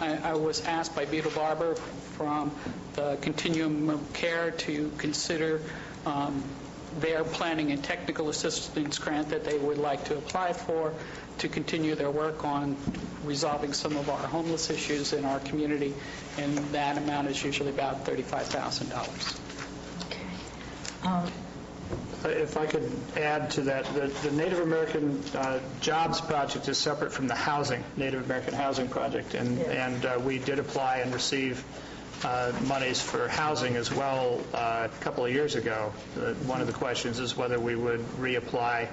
I was asked by Beetle Barber from the Continuum of Care to consider their planning and technical assistance grant that they would like to apply for to continue their work on resolving some of our homeless issues in our community, and that amount is usually about $35,000. Okay. If I could add to that, the Native American Jobs Project is separate from the Native American Housing Project, and we did apply and receive monies for housing as well a couple of years ago. One of the questions is whether we would reapply.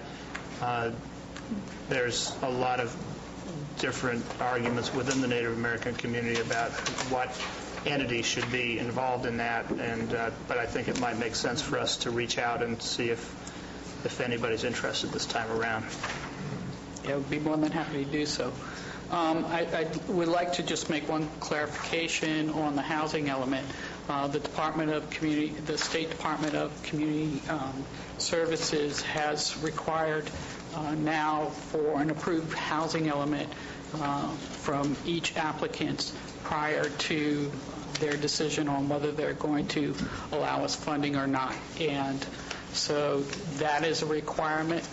There's a lot of different arguments within the Native American community about what entity should be involved in that, but I think it might make sense for us to reach out and see if anybody's interested this time around. Yeah, I would be more than happy to do so. I would like to just make one clarification on the housing element. The State Department of Community Services has required now for an approved housing element from each applicant prior to their decision on whether they're going to allow us funding or not. And so that is a requirement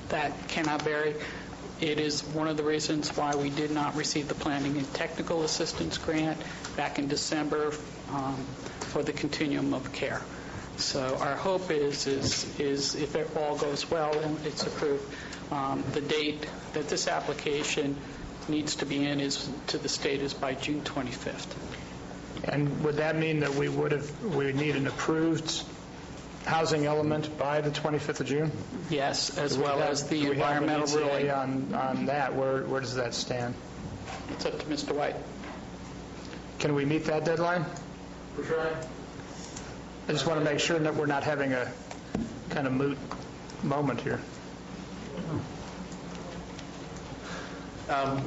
that cannot vary. It is one of the reasons why we did not receive the planning and technical assistance grant back in December for the Continuum of Care. So our hope is if it all goes well and it's approved, the date that this application needs to be in to the state is by June 25th. And would that mean that we would need an approved housing element by the 25th of June? Yes, as well as the environmental ruling. Really on that, where does that stand? It's up to Mr. White. Can we meet that deadline? We're trying. I just want to make sure that we're not having a kind of moot moment here.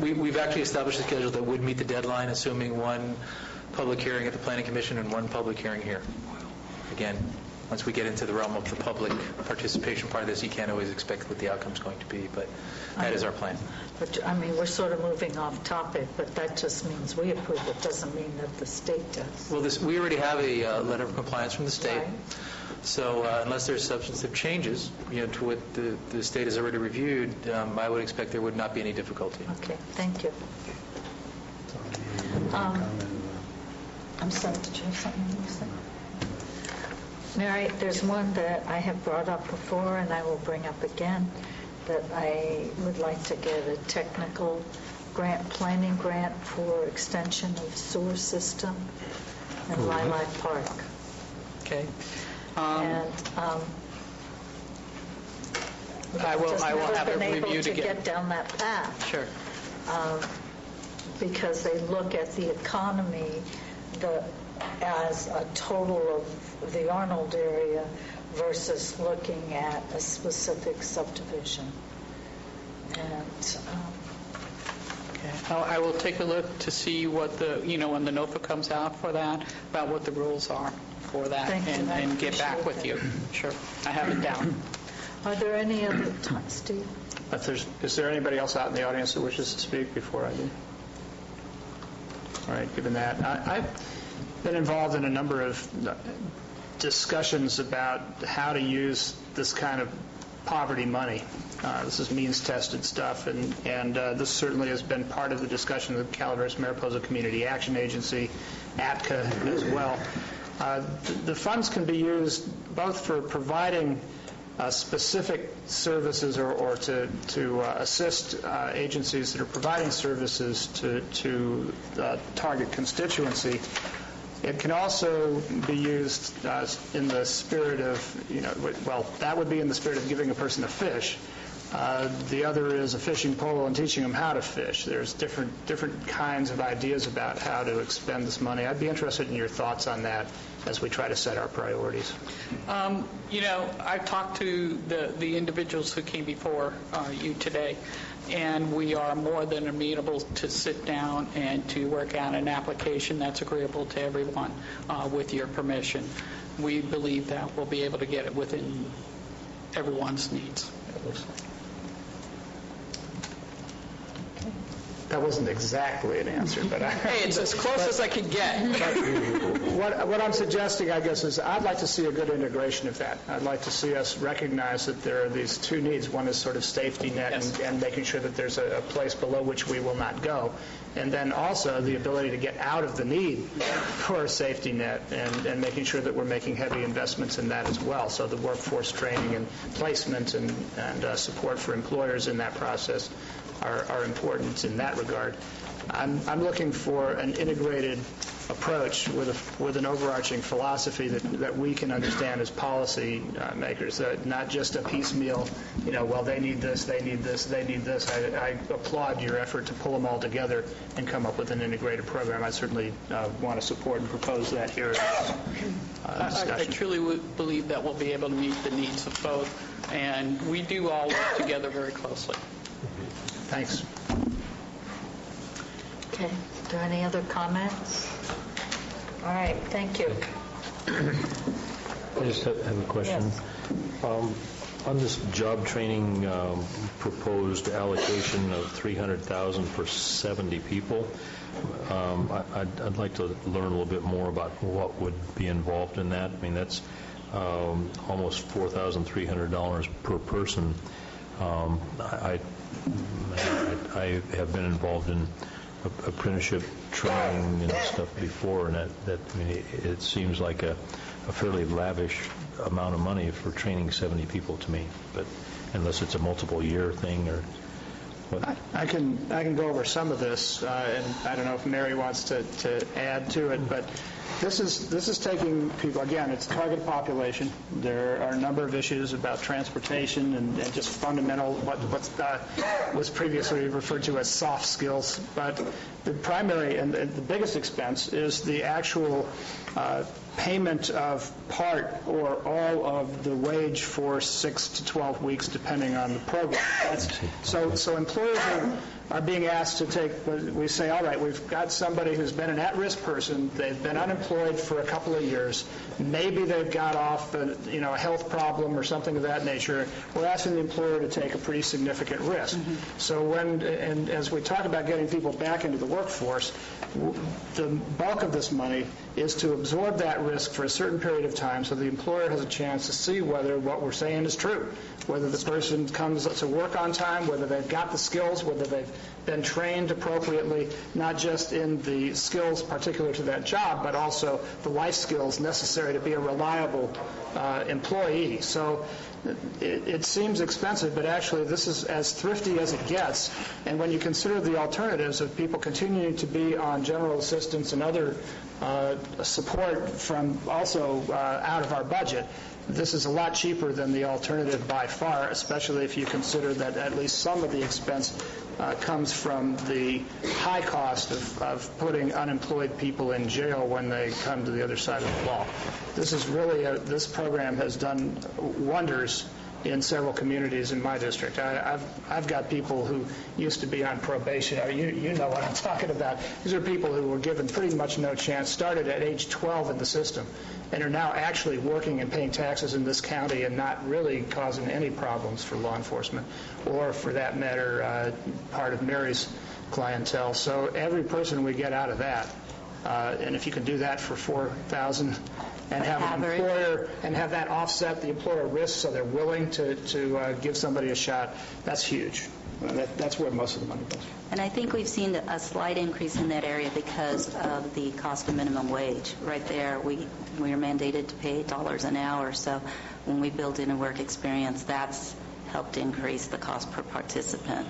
We've actually established a schedule that would meet the deadline, assuming one public hearing at the Planning Commission and one public hearing here. Again, once we get into the realm of the public participation part of this, you can't always expect what the outcome's going to be, but that is our plan. But, I mean, we're sort of moving off topic, but that just means we approve it, doesn't mean that the state does. Well, we already have a letter of compliance from the state. Right. So unless there's substantive changes, to what the state has already reviewed, I would expect there would not be any difficulty. Okay, thank you. I'm sorry, did you have something to say? Mary, there's one that I have brought up before and I will bring up again. that I would like to get a technical grant, planning grant for extension of sewer system in Lilac Park. Okay. And I will just have never it been able reviewed to again. get down that path. Sure. Because they look at the economy as a total of the Arnold area versus looking at a specific subdivision. And Okay. I will take a look to see what when the NOFA comes out for that, about what the rules are for that, Thank you. and get back with you. Sure. I have it down. are there any other, Steve? Is there anybody else out in the audience that wishes to speak before I do? All right, given that, I've been involved in a number of discussions about how to use this kind of poverty money. This is means-tested stuff, and this certainly has been part of the discussion of the Calaveras-Mariposa Community Action Agency, APCA, as well. The funds can be used both for providing specific services or to assist agencies that are providing services to target constituency. It can also be used in the spirit of, that would be in the spirit of giving a person a fish. The other is a fishing pole and teaching them how to fish. There's different kinds of ideas about how to expend this money. I'd be interested in your thoughts on that as we try to set our priorities. I've talked to the individuals who came before you today, and we are more than amenable to sit down and to work out an application that's agreeable to everyone with your permission. We believe that we'll be able to get it within everyone's needs. That wasn't exactly an answer, but hey, it's as close as I can get. What I'm suggesting, I guess, is I'd like to see a good integration of that. I'd like to see us recognize that there are these two needs. One is sort of safety net and making sure that there's a place below which we will not go. And then also the ability to get out of the need for a safety net and making sure that we're making heavy investments in that as well. So the workforce training and placement and support for employers in that process are important in that regard. I'm looking for an integrated approach with an overarching philosophy that we can understand as policy makers, not just a piecemeal, well, they need this, they need this, they need this. I applaud your effort to pull them all together and come up with an integrated program. I certainly want to support and propose that here. I truly would believe that we'll be able to meet the needs of both, and we do all work together very closely. Thanks. Okay. Are there any other comments? All right. Thank you. I just have a question. Yes. On this job training proposed allocation of $300,000 for 70 people, I'd like to learn a little bit more about what would be involved in that. I mean, that's almost $4,300 per person. I have been involved in apprenticeship training and stuff before, and it seems like a fairly lavish amount of money for training 70 people to me, but unless it's a multiple year thing or what. I can go over some of this, and I don't know if Mary wants to add to it, but this is taking people, again, it's target population. There are a number of issues about transportation and just fundamental, what was previously referred to as soft skills. But the primary and the biggest expense is the actual payment of part or all of the wage for 6 to 12 weeks, depending on the program. So employers are being asked to take, we say, all right, we've got somebody who's been an at-risk person, they've been unemployed for a couple of years, maybe they've got off a health problem or something of that nature. We're asking the employer to take a pretty significant risk. Mm-hmm. So and as we talk about getting people back into the workforce, the bulk of this money is to absorb that risk for a certain period of time so the employer has a chance to see whether what we're saying is true, whether the person comes to work on time, whether they've got the skills, whether they've been trained appropriately, not just in the skills particular to that job, but also the life skills necessary to be a reliable employee. So it seems expensive, but actually this is as thrifty as it gets. And when you consider the alternatives of people continuing to be on general assistance and other support from also out of our budget, this is a lot cheaper than the alternative by far, especially if you consider that at least some of the expense comes from the high cost of putting unemployed people in jail when they come to the other side of the law. This is really this program has done wonders in several communities in my district. I've got people who used to be on probation. You know what I'm talking about. These are people who were given pretty much no chance, started at age 12 in the system, and are now actually working and paying taxes in this county and not really causing any problems for law enforcement, or for that matter, part of Mary's clientele. So every person we get out of that, and if you can do that for $4,000 and have an employer and have that offset the employer risk so they're willing to give somebody a shot, that's huge. That's where most of the money goes. And I think we've seen a slight increase in that area because of the cost of minimum wage. Right there, we are mandated to pay $8 an hour. So when we build in a work experience, that's helped increase the cost per participant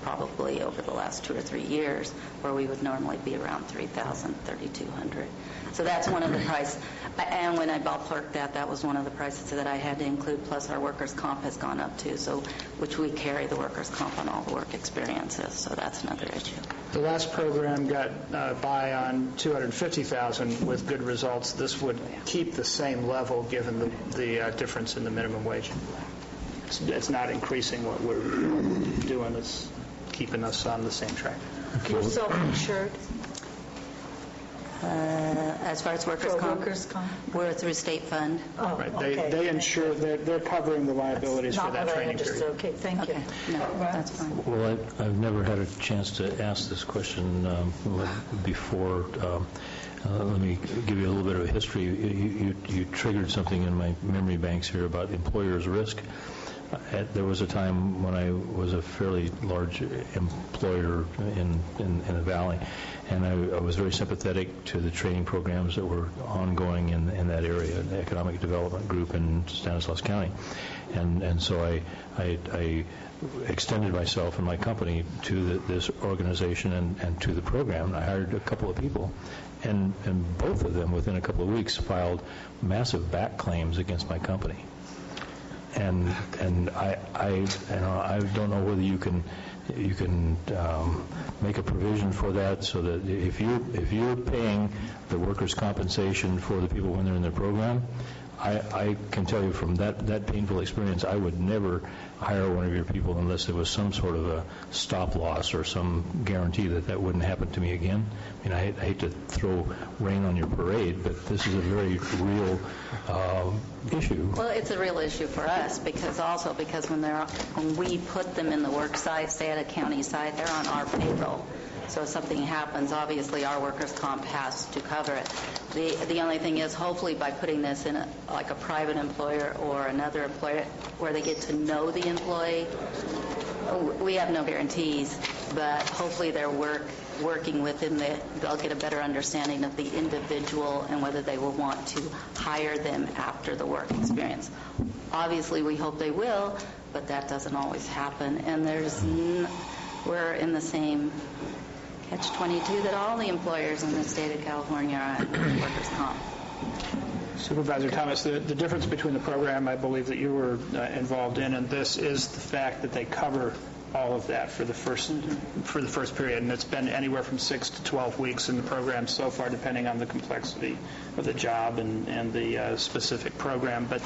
probably over the last 2 or 3 years, where we would normally be around $3,000, $3,200. So that's one of the prices. And when I ballparked that was one of the prices that I had to include, plus our workers' comp has gone up too, so which we carry the workers' comp on all the work experiences, so that's another issue. The last program got by on $250,000 with good results. This would keep the same level given the difference in the minimum wage. It's not increasing what we're doing. It's keeping us on the same track. You're self-insured? As far as workers' comp, we're through state fund. Oh, right. okay. They insure, they're covering the liabilities for that training period. Okay, thank you. No, that's fine. Well, I've never had a chance to ask this question before. Let me give you a little bit of a history. You triggered something in my memory banks here about employer's risk. There was a time when I was a fairly large employer in the Valley, and I was very sympathetic to the training programs that were ongoing in that area, the Economic Development Group in Stanislaus County. And so I extended myself and my company to this organization and to the program. I hired a couple of people, and both of them, within a couple of weeks, filed massive back claims against my company. And I don't know whether you can make a provision for that, so that if you're paying the workers' compensation for the people when they're in their program, I can tell you from that painful experience, I would never hire one of your people unless there was some sort of a stop loss or some guarantee that wouldn't happen to me again. I mean, I hate to throw rain on your parade, but this is a very real issue. Well, it's a real issue for us because when we put them in the work site, say at a county site, they're on our payroll. So if something happens, obviously our workers' comp has to cover it. The only thing is, hopefully by putting this in like a private employer or another employer where they get to know the employee, we have no guarantees, but hopefully they're working within they'll get a better understanding of the individual and whether they will want to hire them after the work experience. Obviously we hope they will, but that doesn't always happen, and we're in the same catch-22 that all the employers in the state of California are at workers' comp. Supervisor Thomas, the difference between the program I believe that you were involved in and this is the fact that they cover all of that for the first period, and it's been anywhere from 6 to 12 weeks in the program so far, depending on the complexity of the job and the specific program. But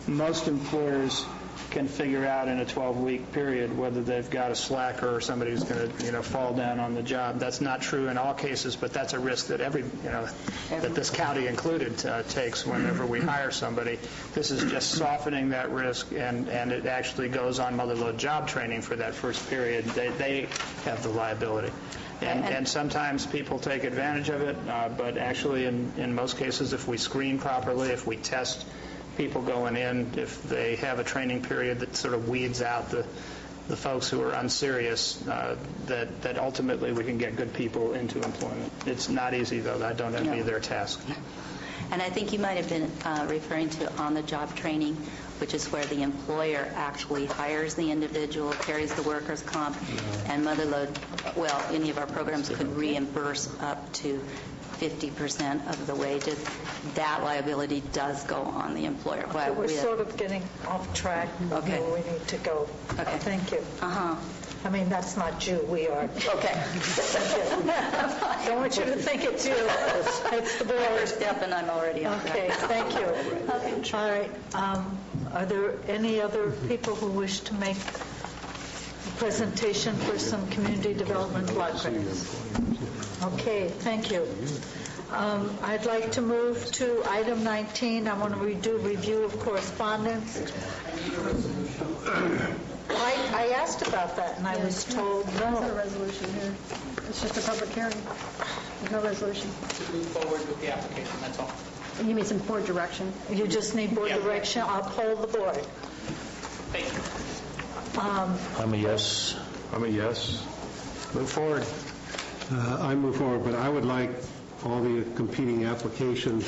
most employers can figure out in a 12-week period whether they've got a slacker or somebody who's going to fall down on the job. That's not true in all cases, but that's a risk that that this county included takes whenever we hire somebody. This is just softening that risk, and it actually goes on mother-lode job training for that first period. They have the liability. And sometimes people take advantage of it, but actually in most cases, if we screen properly, if we test people going in, if they have a training period that sort of weeds out the folks who are unserious, that ultimately we can get good people into employment. It's not easy, though. I don't envy their task. And I think you might have been referring to on-the-job training, which is where the employer actually hires the individual, carries the workers' comp, and Mother Lode, well, any of our programs could reimburse up to 50% of the wages. That liability does go on the employer. Okay, we're sort of getting off track of where we need to go. Okay. Thank you. I mean, that's not you, we are. Okay. Don't want you to think it's you. It's the board. First step, and I'm already on track. Okay, thank you. All right. Are there any other people who wish to make a presentation for some community development block grants? Okay, thank you. I'd like to move to item 19. I want to do review of correspondence. I asked about that, and I was told no. There's not a resolution here. It's just a public hearing. There's no resolution. To move forward with the application, that's all. You need some board direction. You just need board direction. I'll poll the board. Thank you. I'm a yes. I'm a yes. Move forward. I move forward, but I would like all the competing applications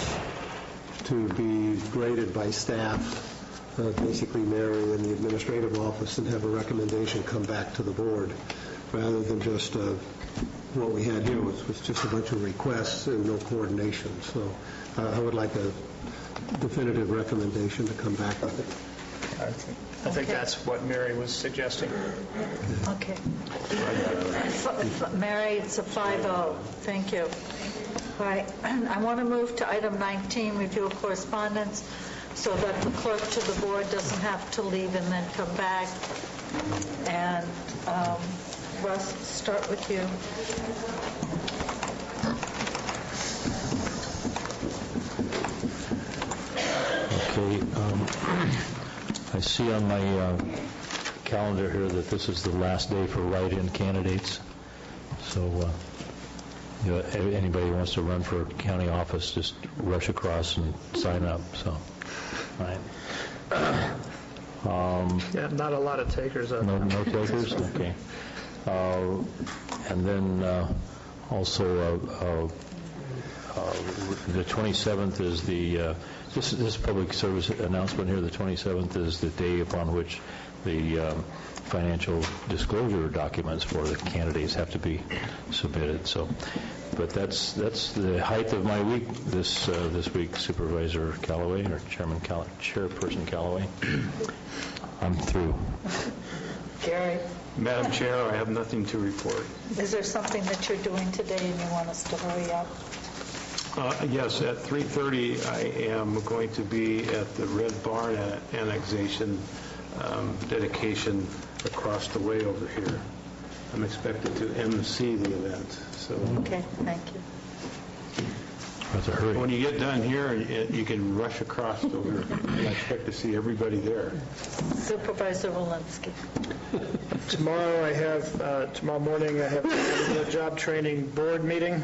to be graded by staff, basically Mary and the administrative office, and have a recommendation come back to the board, rather than just what we had here was just a bunch of requests and no coordination. So I would like a definitive recommendation to come back with it. I think that's what Mary was suggesting. Okay. Mary, it's a 5-0. Thank you. All right. I want to move to item 19, review of correspondence, so that the clerk to the board doesn't have to leave and then come back. And Russ, start with you. Okay. I see on my calendar here that this is the last day for write-in candidates. So anybody who wants to run for county office, just rush across and sign up. So, right. Not a lot of takers. No takers? Okay. And then also the 27th is the this public service announcement here. The 27th is the day upon which the financial disclosure documents for the candidates have to be submitted. So, but that's the height of my week this week, Supervisor Callaway or Chairperson Callaway. I'm through. Gary? Madam Chair, I have nothing to report. Is there something that you're doing today and you want us to hurry up? Yes, at 3:30 I am going to be at the Red Barn annexation dedication across the way over here. I'm expected to MC the event. So. Okay, thank you. That's a hurry. When you get done here, you can rush across over. I expect to see everybody there. Supervisor Walensky. Tomorrow morning I have a job training board meeting.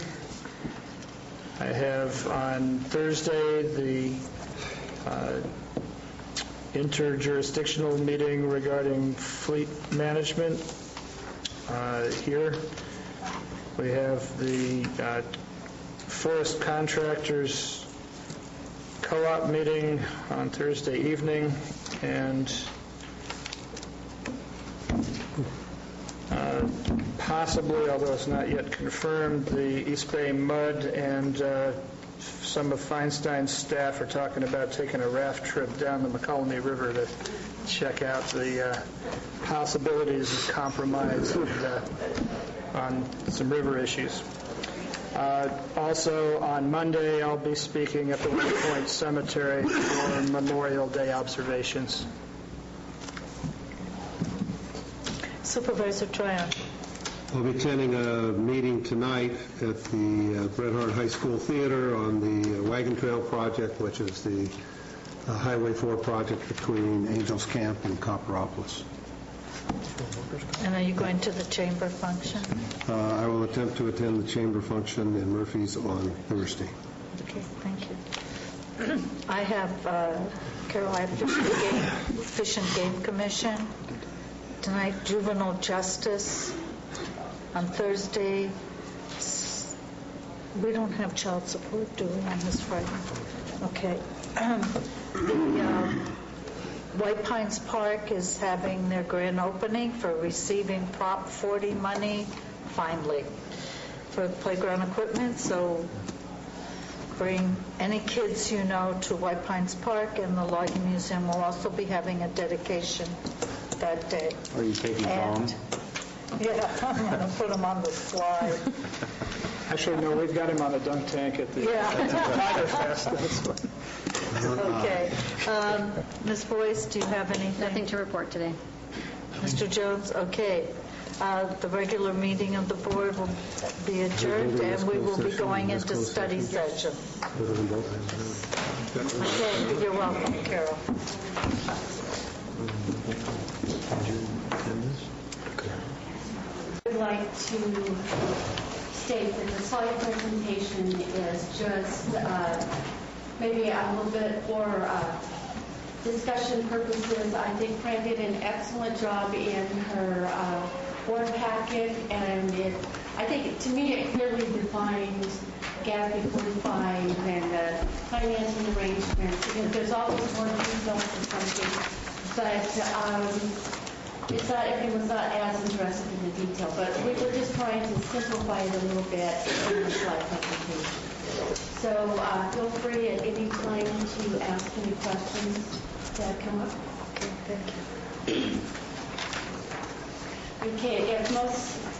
I have on Thursday the interjurisdictional meeting regarding fleet management here. We have the forest contractors co-op meeting on Thursday evening, and possibly, although it's not yet confirmed, the East Bay Mud and some of Feinstein's staff are talking about taking a raft trip down the McCollum River to check out the possibilities of compromise on some river issues. Also, on Monday, I'll be speaking at the One Point Cemetery for Memorial Day observations. Supervisor Tryon. I'll be attending a meeting tonight at the Bret Harte High School Theater on the Wagon Trail project, which is the Highway 4 project between Angels Camp and Copperopolis. And are you going to the chamber function? I will attempt to attend the chamber function in Murphy's on Thursday. Okay, thank you. I have, Carol, I have Fish and Game Commission. tonight, juvenile justice. On Thursday, we don't have child support, do we, on this Friday? Okay. The White Pines Park is having their grand opening for receiving Prop 40 money, finally, for playground equipment. So bring any kids you know to White Pines Park, and the Logging Museum will also be having a dedication that day. Are you taking bombs? Yeah, I'm going to put them on the slide. Actually, no, we've got him on the dunk tank at the Tiger Fest. That's what. Okay. Ms. Boyce, do you have anything? Nothing to report today. Mr. Jones? Okay. The regular meeting of the board will be adjourned, and we will be going into study session. Okay, you're welcome, Carol. I would like to state that the slide presentation is just maybe a little bit for discussion purposes. I think Fran did an excellent job in her board packet, and I think, to me, it clearly defines GASB 45 and the financing arrangements, because there's always more details to something, but it's not, everyone's not as interested in the detail, but we're just trying to simplify it a little bit in the slide presentation. So feel free at any time to ask any questions that come up. Okay, thank you. Okay, I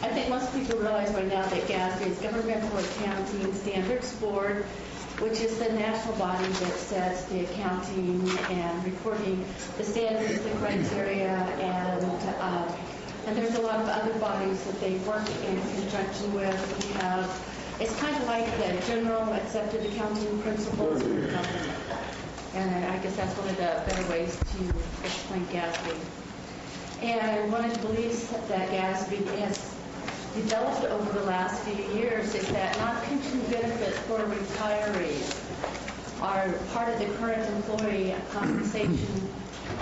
think most people realize by now that GASB is Governmental Accounting Standards Board, which is the national body that sets the accounting and reporting, the standards, the criteria, and there's a lot of other bodies that they work in conjunction with. We have, it's kind of like the general accepted accounting principles of the government. And I guess that's one of the better ways to explain GASB. And one of the beliefs that GASB has developed over the last few years is that non-pension benefits for retirees are part of the current employee compensation,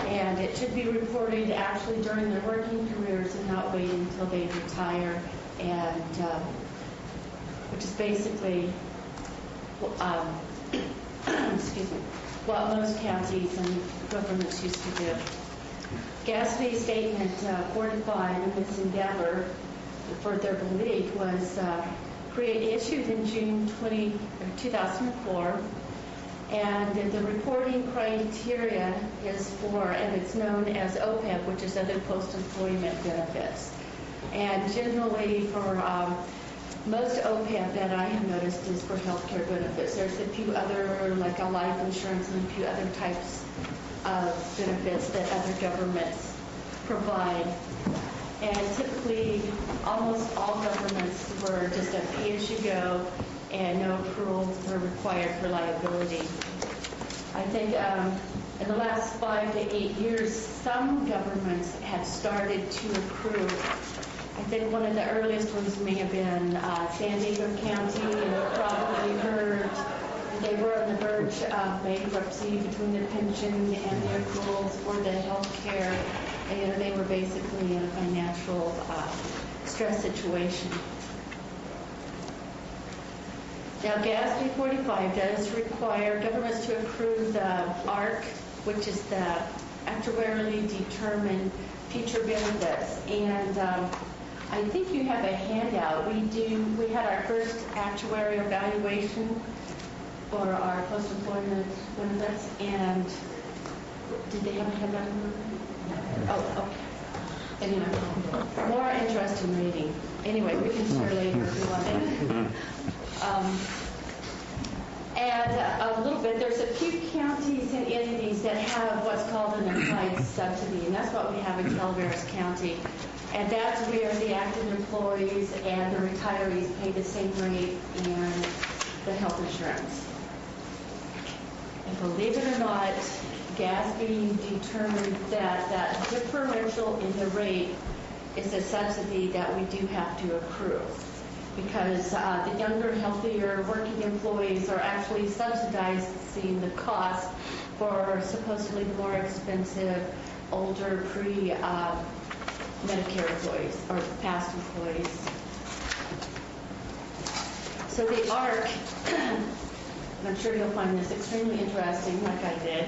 and it should be reported actually during their working careers and not wait until they retire, and which is basically excuse me, what most counties and governments used to do. GASB Statement 45 in this endeavor for their belief was issued in June 2004, and the reporting criteria is for, and it's known as OPEB, which is other post-employment benefits. And generally for most OPEB that I have noticed is for health care benefits. There's a few other, like a life insurance and a few other types of benefits that other governments provide. And typically, almost all governments were just a pay-as-you-go, and no accruals are required for liability. I think in the last 5 to 8 years, some governments have started to accrue. I think one of the earliest ones may have been San Diego County, and you've probably heard they were on the verge of bankruptcy between the pension and the accruals for the health care. And they were basically in a financial stress situation. Now, GASB 45 does require governments to accrue the ARC, which is the actuarially determined future benefits. And I think you have a handout. We had our first actuarial evaluation for our post-employment benefits, and did they have a handout? Oh, okay. Anyway, more interest in reading. Anyway, we can share later if you want it. And a little bit, there's a few counties and entities that have what's called an implied subsidy, and that's what we have in Calaveras County. And that's where the active employees and the retirees pay the same rate and the health insurance. And believe it or not, GASB determined that differential in the rate is a subsidy that we do have to accrue, because the younger, healthier working employees are actually subsidizing the cost for supposedly more expensive, older, Medicare employees or past employees. So the ARC, and I'm sure you'll find this extremely interesting, like I did,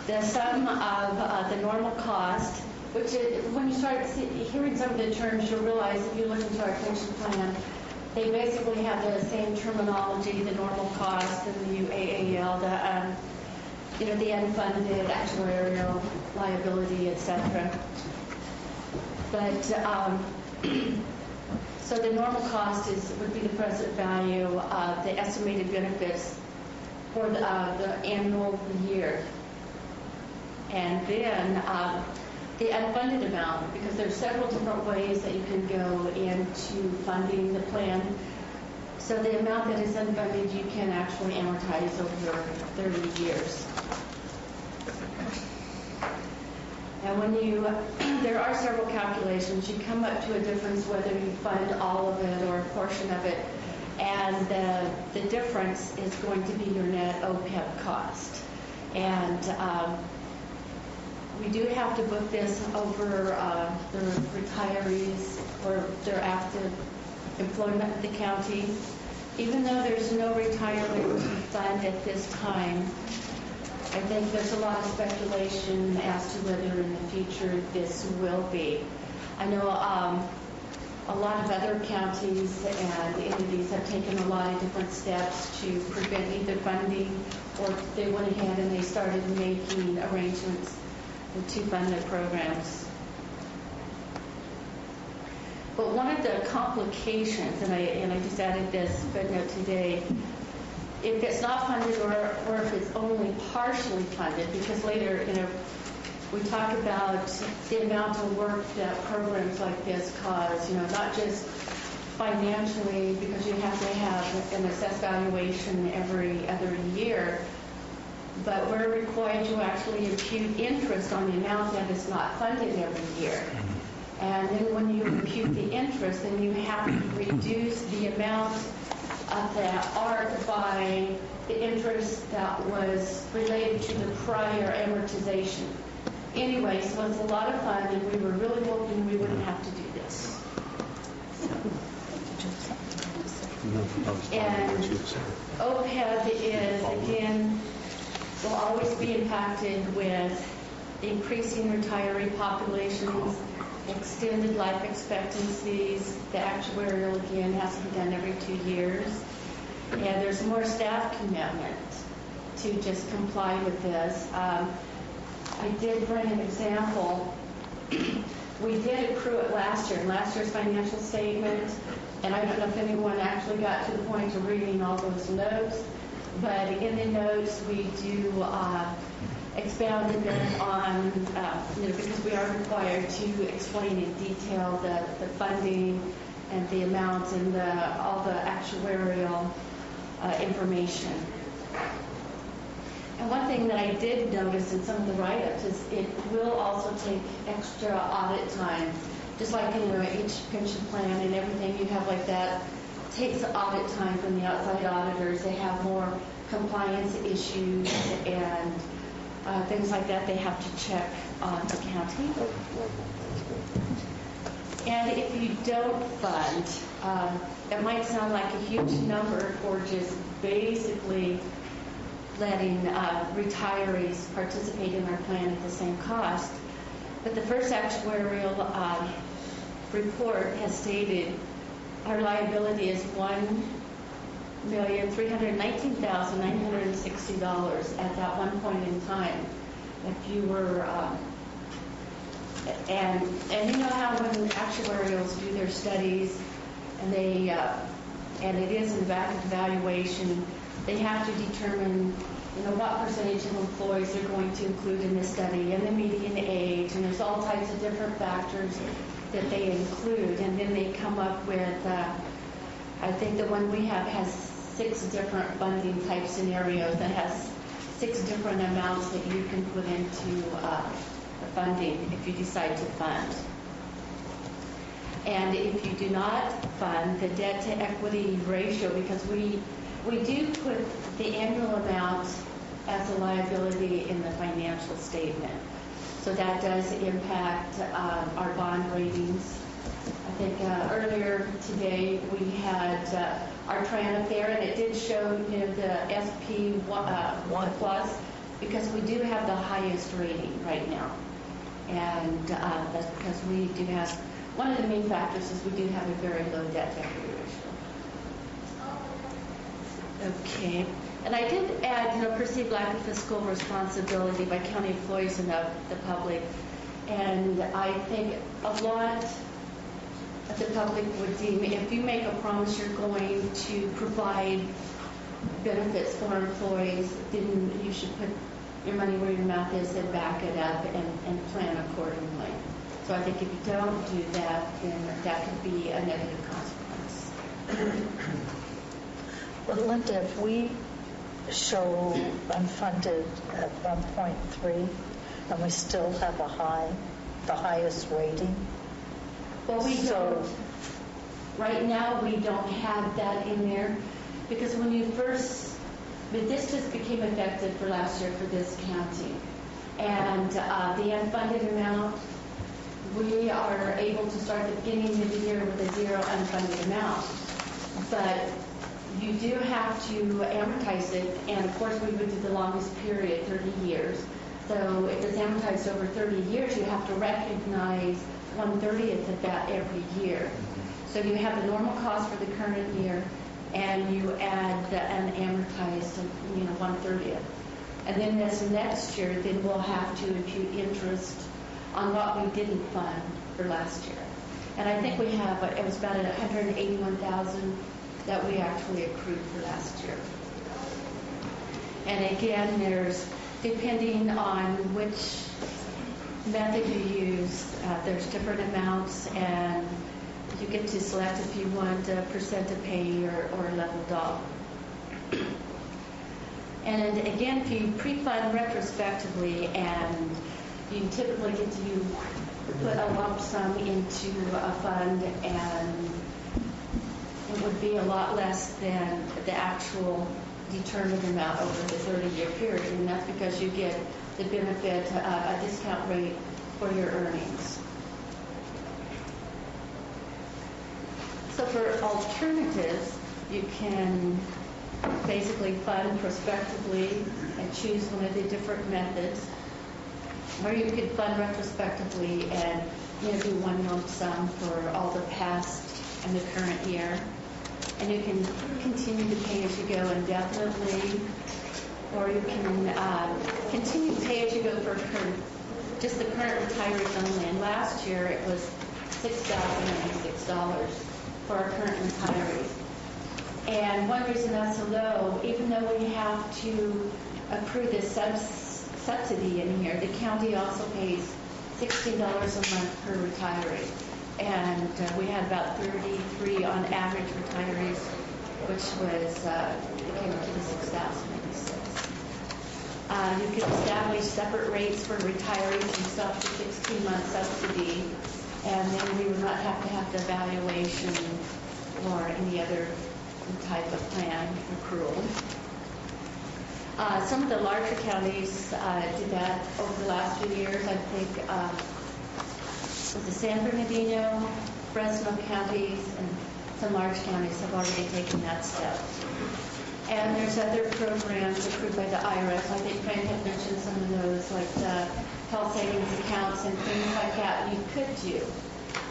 the sum of the normal cost, which is, when you start hearing some of the terms, you'll realize if you look into our pension plan, they basically have the same terminology, the normal cost and the UAAL, the unfunded actuarial liability, etc. But so the normal cost would be the present value of the estimated benefits for the annual year. And then the unfunded amount, because there's several different ways that you can go into funding the plan. So the amount that is unfunded, you can actually amortize over 30 years. And when there are several calculations, you come up to a difference whether you fund all of it or a portion of it, and the difference is going to be your net OPEB cost. And we do have to book this over the retirees or their active employment in the county. Even though there's no retirement fund at this time, I think there's a lot of speculation as to whether in the future this will be. I know a lot of other counties and entities have taken a lot of different steps to prevent either funding, or they went ahead and they started making arrangements to fund their programs. But one of the complications, and I just added this footnote today, if it's not funded or if it's only partially funded, because later, we talk about the amount of work that programs like this cause, not just financially, because you have to have an assessed valuation every other year, but we're required to actually impute interest on the amount that is not funded every year. And then when you impute the interest, then you have to reduce the amount of that ARC by the interest that was related to the prior amortization. Anyway, so it's a lot of fun, and we were really hoping we wouldn't have to do this. And OPEB is, again, will always be impacted with increasing retiree populations, extended life expectancies. The actuarial, again, has to be done every 2 years. And there's more staff commitment to just comply with this. I did bring an example. We did accrue it last year, in last year's financial statement, and I don't know if anyone actually got to the point of reading all those notes, but in the notes we do expound a bit on, because we are required to explain in detail the funding and the amounts and all the actuarial information. And one thing that I did notice in some of the write-ups is it will also take extra audit time. Just like each pension plan and everything you have like that takes audit time from the outside auditors. They have more compliance issues and things like that they have to check on the county. And if you don't fund, it might sound like a huge number for just basically letting retirees participate in our plan at the same cost. But the first actuarial report has stated our liability is $1,319,960 at that one point in time. If you were, and you know how when actuarials do their studies, and they, and it is in the back of the valuation, they have to determine, what percentage of employees they're going to include in the study, and the median age, and there's all types of different factors that they include, and then they come up with, I think the one we have has 6 different funding type scenarios that has 6 different amounts that you can put into the funding if you decide to fund. And if you do not fund, the debt to equity ratio, because we do put the annual amount as a liability in the financial statement. So that does impact our bond ratings. I think earlier today we had our Tran up there, and it did show, the SP 1 plus, because we do have the highest rating right now. And that's because we do have, one of the main factors is we do have a very low debt equity ratio. Okay. And I did add, perceived lack of fiscal responsibility by county employees and the public. And I think a lot of the public would deem, if you make a promise you're going to provide benefits for employees, then you should put your money where your mouth is and back it up and plan accordingly. So I think if you don't do that, then that could be a negative consequence. Well, Linda, if we show unfunded at 1.3 and we still have the highest rating. Well, we don't. Right now, we don't have that in there because when you first, but this just became effective for last year for this county. And the unfunded amount, we are able to start the beginning of the year with a zero unfunded amount. But you do have to amortize it, and of course we would do the longest period, 30 years. So if it's amortized over 30 years, you have to recognize 1/30th of that every year. So you have the normal cost for the current year, and you add the unamortized, 1/30th. And then this next year, then we'll have to impute interest on what we didn't fund for last year. And I think we have, it was about $181,000 that we actually accrued for last year. And again, there's, depending on which method you use, there's different amounts, and you get to select if you want a percent of pay or a level dollar. And again, if you pre-fund retrospectively, and you typically get to put a lump sum into a fund, and it would be a lot less than the actual determined amount over the 30-year period, and that's because you get the benefit of a discount rate for your earnings. So for alternatives, you can basically fund prospectively and choose one of the different methods, or you could fund retrospectively and do one lump sum for all the past and the current year. And you can continue to pay as you go indefinitely, or you can continue to pay as you go for just the current retirees only. And last year it was $6,096 for our current retirees. And one reason that's so low, even though we have to accrue this subsidy in here, the county also pays $16 a month per retiree. And we had about 33 on average retirees, which was, it came up to the 6,086. You can establish separate rates for retirees and stuff for 16-month subsidy, and then we would not have to have the evaluation or any other type of plan accrual. Some of the larger counties did that over the last few years. I think with the San Bernardino, Fresno counties, and some large counties have already taken that step. And there's other programs approved by the IRS. I think Frank had mentioned some of those, like the health savings accounts and things like that you could do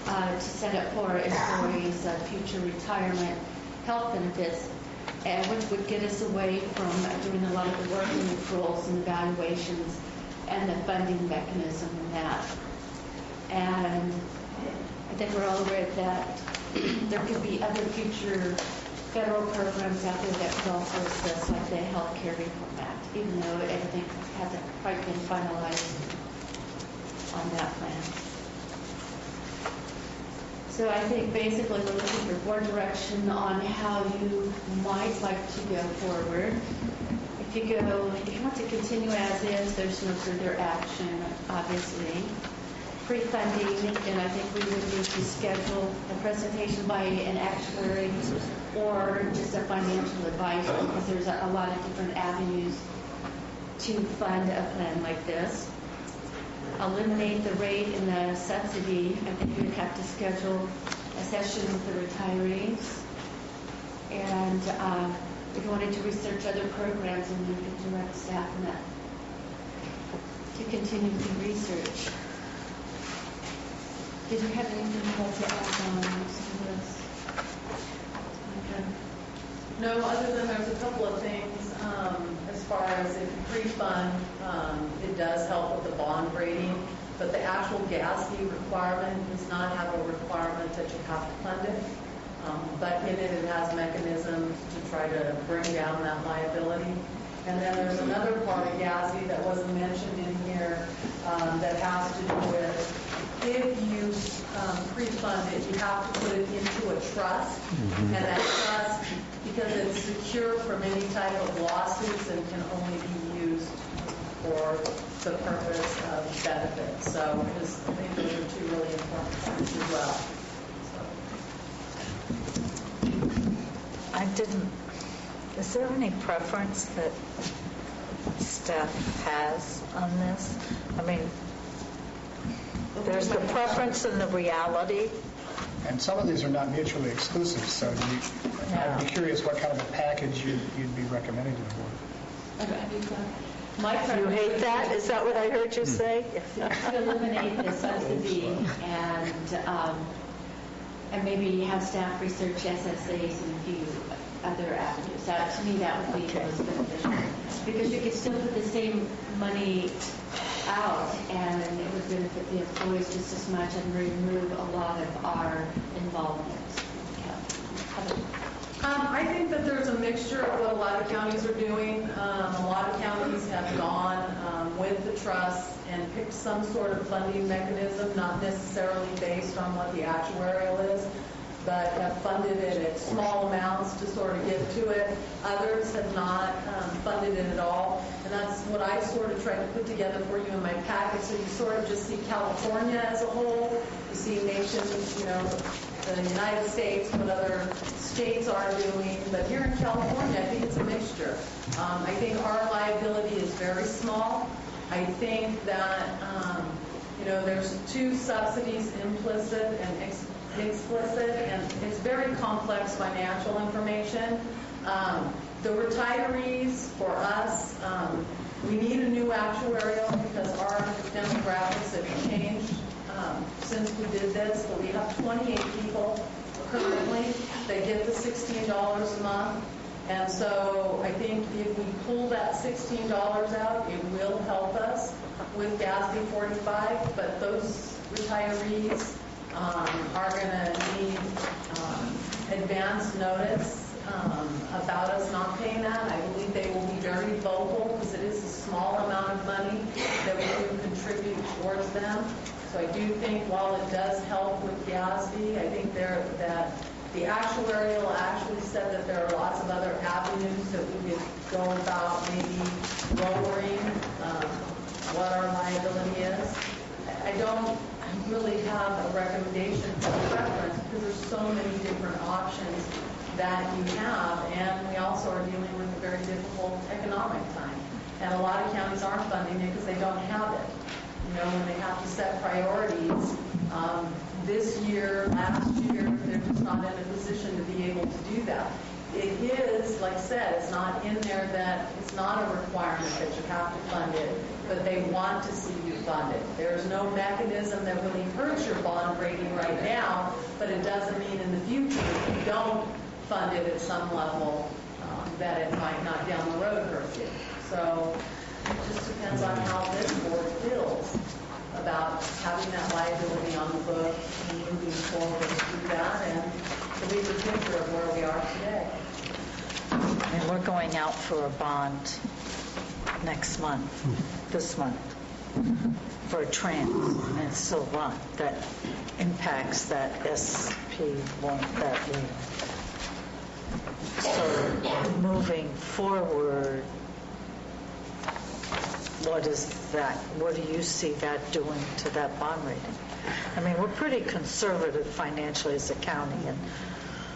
to set up for employees' future retirement health benefits, and which would get us away from doing a lot of the work in the accruals and evaluations and the funding mechanism in that. And I think we're all aware that there could be other future federal programs out there that could also assist, like the Health Care Reform Act, even though everything hasn't quite been finalized on that plan. So I think basically we're looking for board direction on how you might like to go forward. If you want to continue as is, there's no further action, obviously. Pre-funding, and I think we would need to schedule a presentation by an actuary or just a financial advisor, because there's a lot of different avenues to fund a plan like this. eliminate the rate and the subsidy. I think we'd have to schedule a session with the retirees. And if you wanted to research other programs, and you could direct staff in that to continue to research. Did you have anything you'd like to add on some of this? Okay. No, other than there's a couple of things. As far as if you pre-fund, it does help with the bond rating, but the actual GASB requirement does not have a requirement that you have to fund it. But in it, it has mechanisms to try to bring down that liability. And then there's another part of GASB that wasn't mentioned in here that has to do with if you pre-fund it, you have to put it into a trust. And that trust, because it's secure from any type of lawsuits and can only be used for the purpose of benefits. So I think those are two really important points as well. Is there any preference that staff has on this? I mean, there's the preference and the reality. And some of these are not mutually exclusive, so I'd be curious what kind of a package you'd be recommending to the board. You hate that? Is that what I heard you say? To eliminate the subsidy and maybe have staff research SSAs and a few other avenues. To me, that would be most beneficial. Because you could still put the same money out and it would benefit the employees just as much and remove a lot of our involvement. I think that there's a mixture of what a lot of counties are doing. A lot of counties have gone with the trust and picked some sort of funding mechanism, not necessarily based on what the actuarial is, but have funded it at small amounts to sort of get to it. Others have not funded it at all. And that's what I sort of tried to put together for you in my packet. So you sort of just see California as a whole. You see nations, the United States, what other states are doing. But here in California, I think it's a mixture. I think our liability is very small. I think that, there's two subsidies, implicit and explicit, and it's very complex financial information. The retirees, for us, we need a new actuarial because our demographics have changed since we did this. So we have 28 people currently that get the $16 a month. And so I think if we pull that $16 out, it will help us with GASB 45, but those retirees are going to need advance notice about us not paying that. I believe they will be very vocal because it is a small amount of money that we can contribute towards them. So I do think while it does help with GASB, I think that the actuarial actually said that there are lots of other avenues that we could go about maybe lowering what our liability is. I don't really have a recommendation for preference because there's so many different options that you have, and we also are dealing with a very difficult economic time. And a lot of counties aren't funding it because they don't have it. When they have to set priorities, this year, last year, they're just not in a position to be able to do that. It is, like I said, it's not in there that it's not a requirement that you have to fund it, but they want to see you fund it. There's no mechanism that really hurts your bond rating right now, but it doesn't mean in the future if you don't fund it at some level that it might not down the road hurt you. So it just depends on how this board feels about having that liability on the book and moving forward through that and to leave a picture of where we are today. And we're going out for a bond next month, this month, for a trans. And it's still a lot that impacts that SP1 that we. So moving forward, what is that? What do you see that doing to that bond rating? I mean, we're pretty conservative financially as a county. And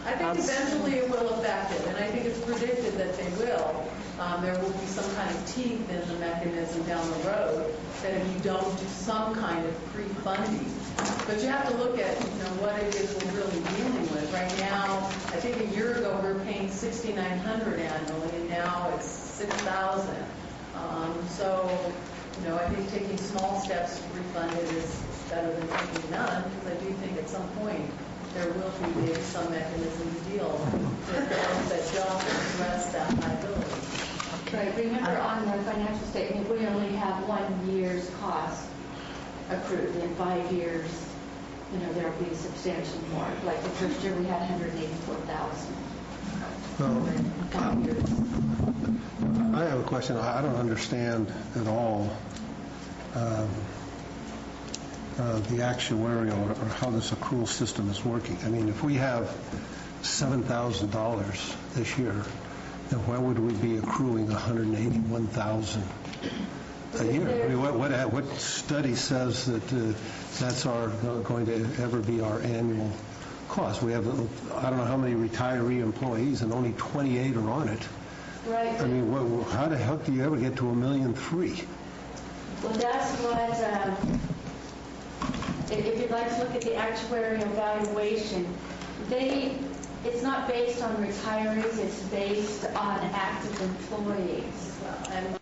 I think eventually it will affect it, and I think it's predicted that they will. there will be some kind of teeth in the mechanism down the road that if you don't do some kind of pre-funding. But you have to look at, what it is we're really dealing with. Right now, I think a year ago we were paying $6,900 annually, and now it's $6,000. So, I think taking small steps to refund it is better than taking none, because I do think at some point there will be maybe some mechanism to deal with those that don't address that liability. Right, remember on the financial statement, we only have 1 year's cost accrued. In 5 years, there will be substantially more. Like the first year, we had $184,000. I have a question. I don't understand at all the actuarial or how this accrual system is working. I mean, if we have $7,000 this year, then why would we be accruing $181,000 a year? I mean, what study says that that's going to ever be our annual cost? We have, I don't know how many retiree employees, and only 28 are on it. Right. I mean, how the heck do you ever get to $1.3 million? Well, that's what, if you'd like to look at the actuarial valuation, it's not based on retirees, it's based on active employees. And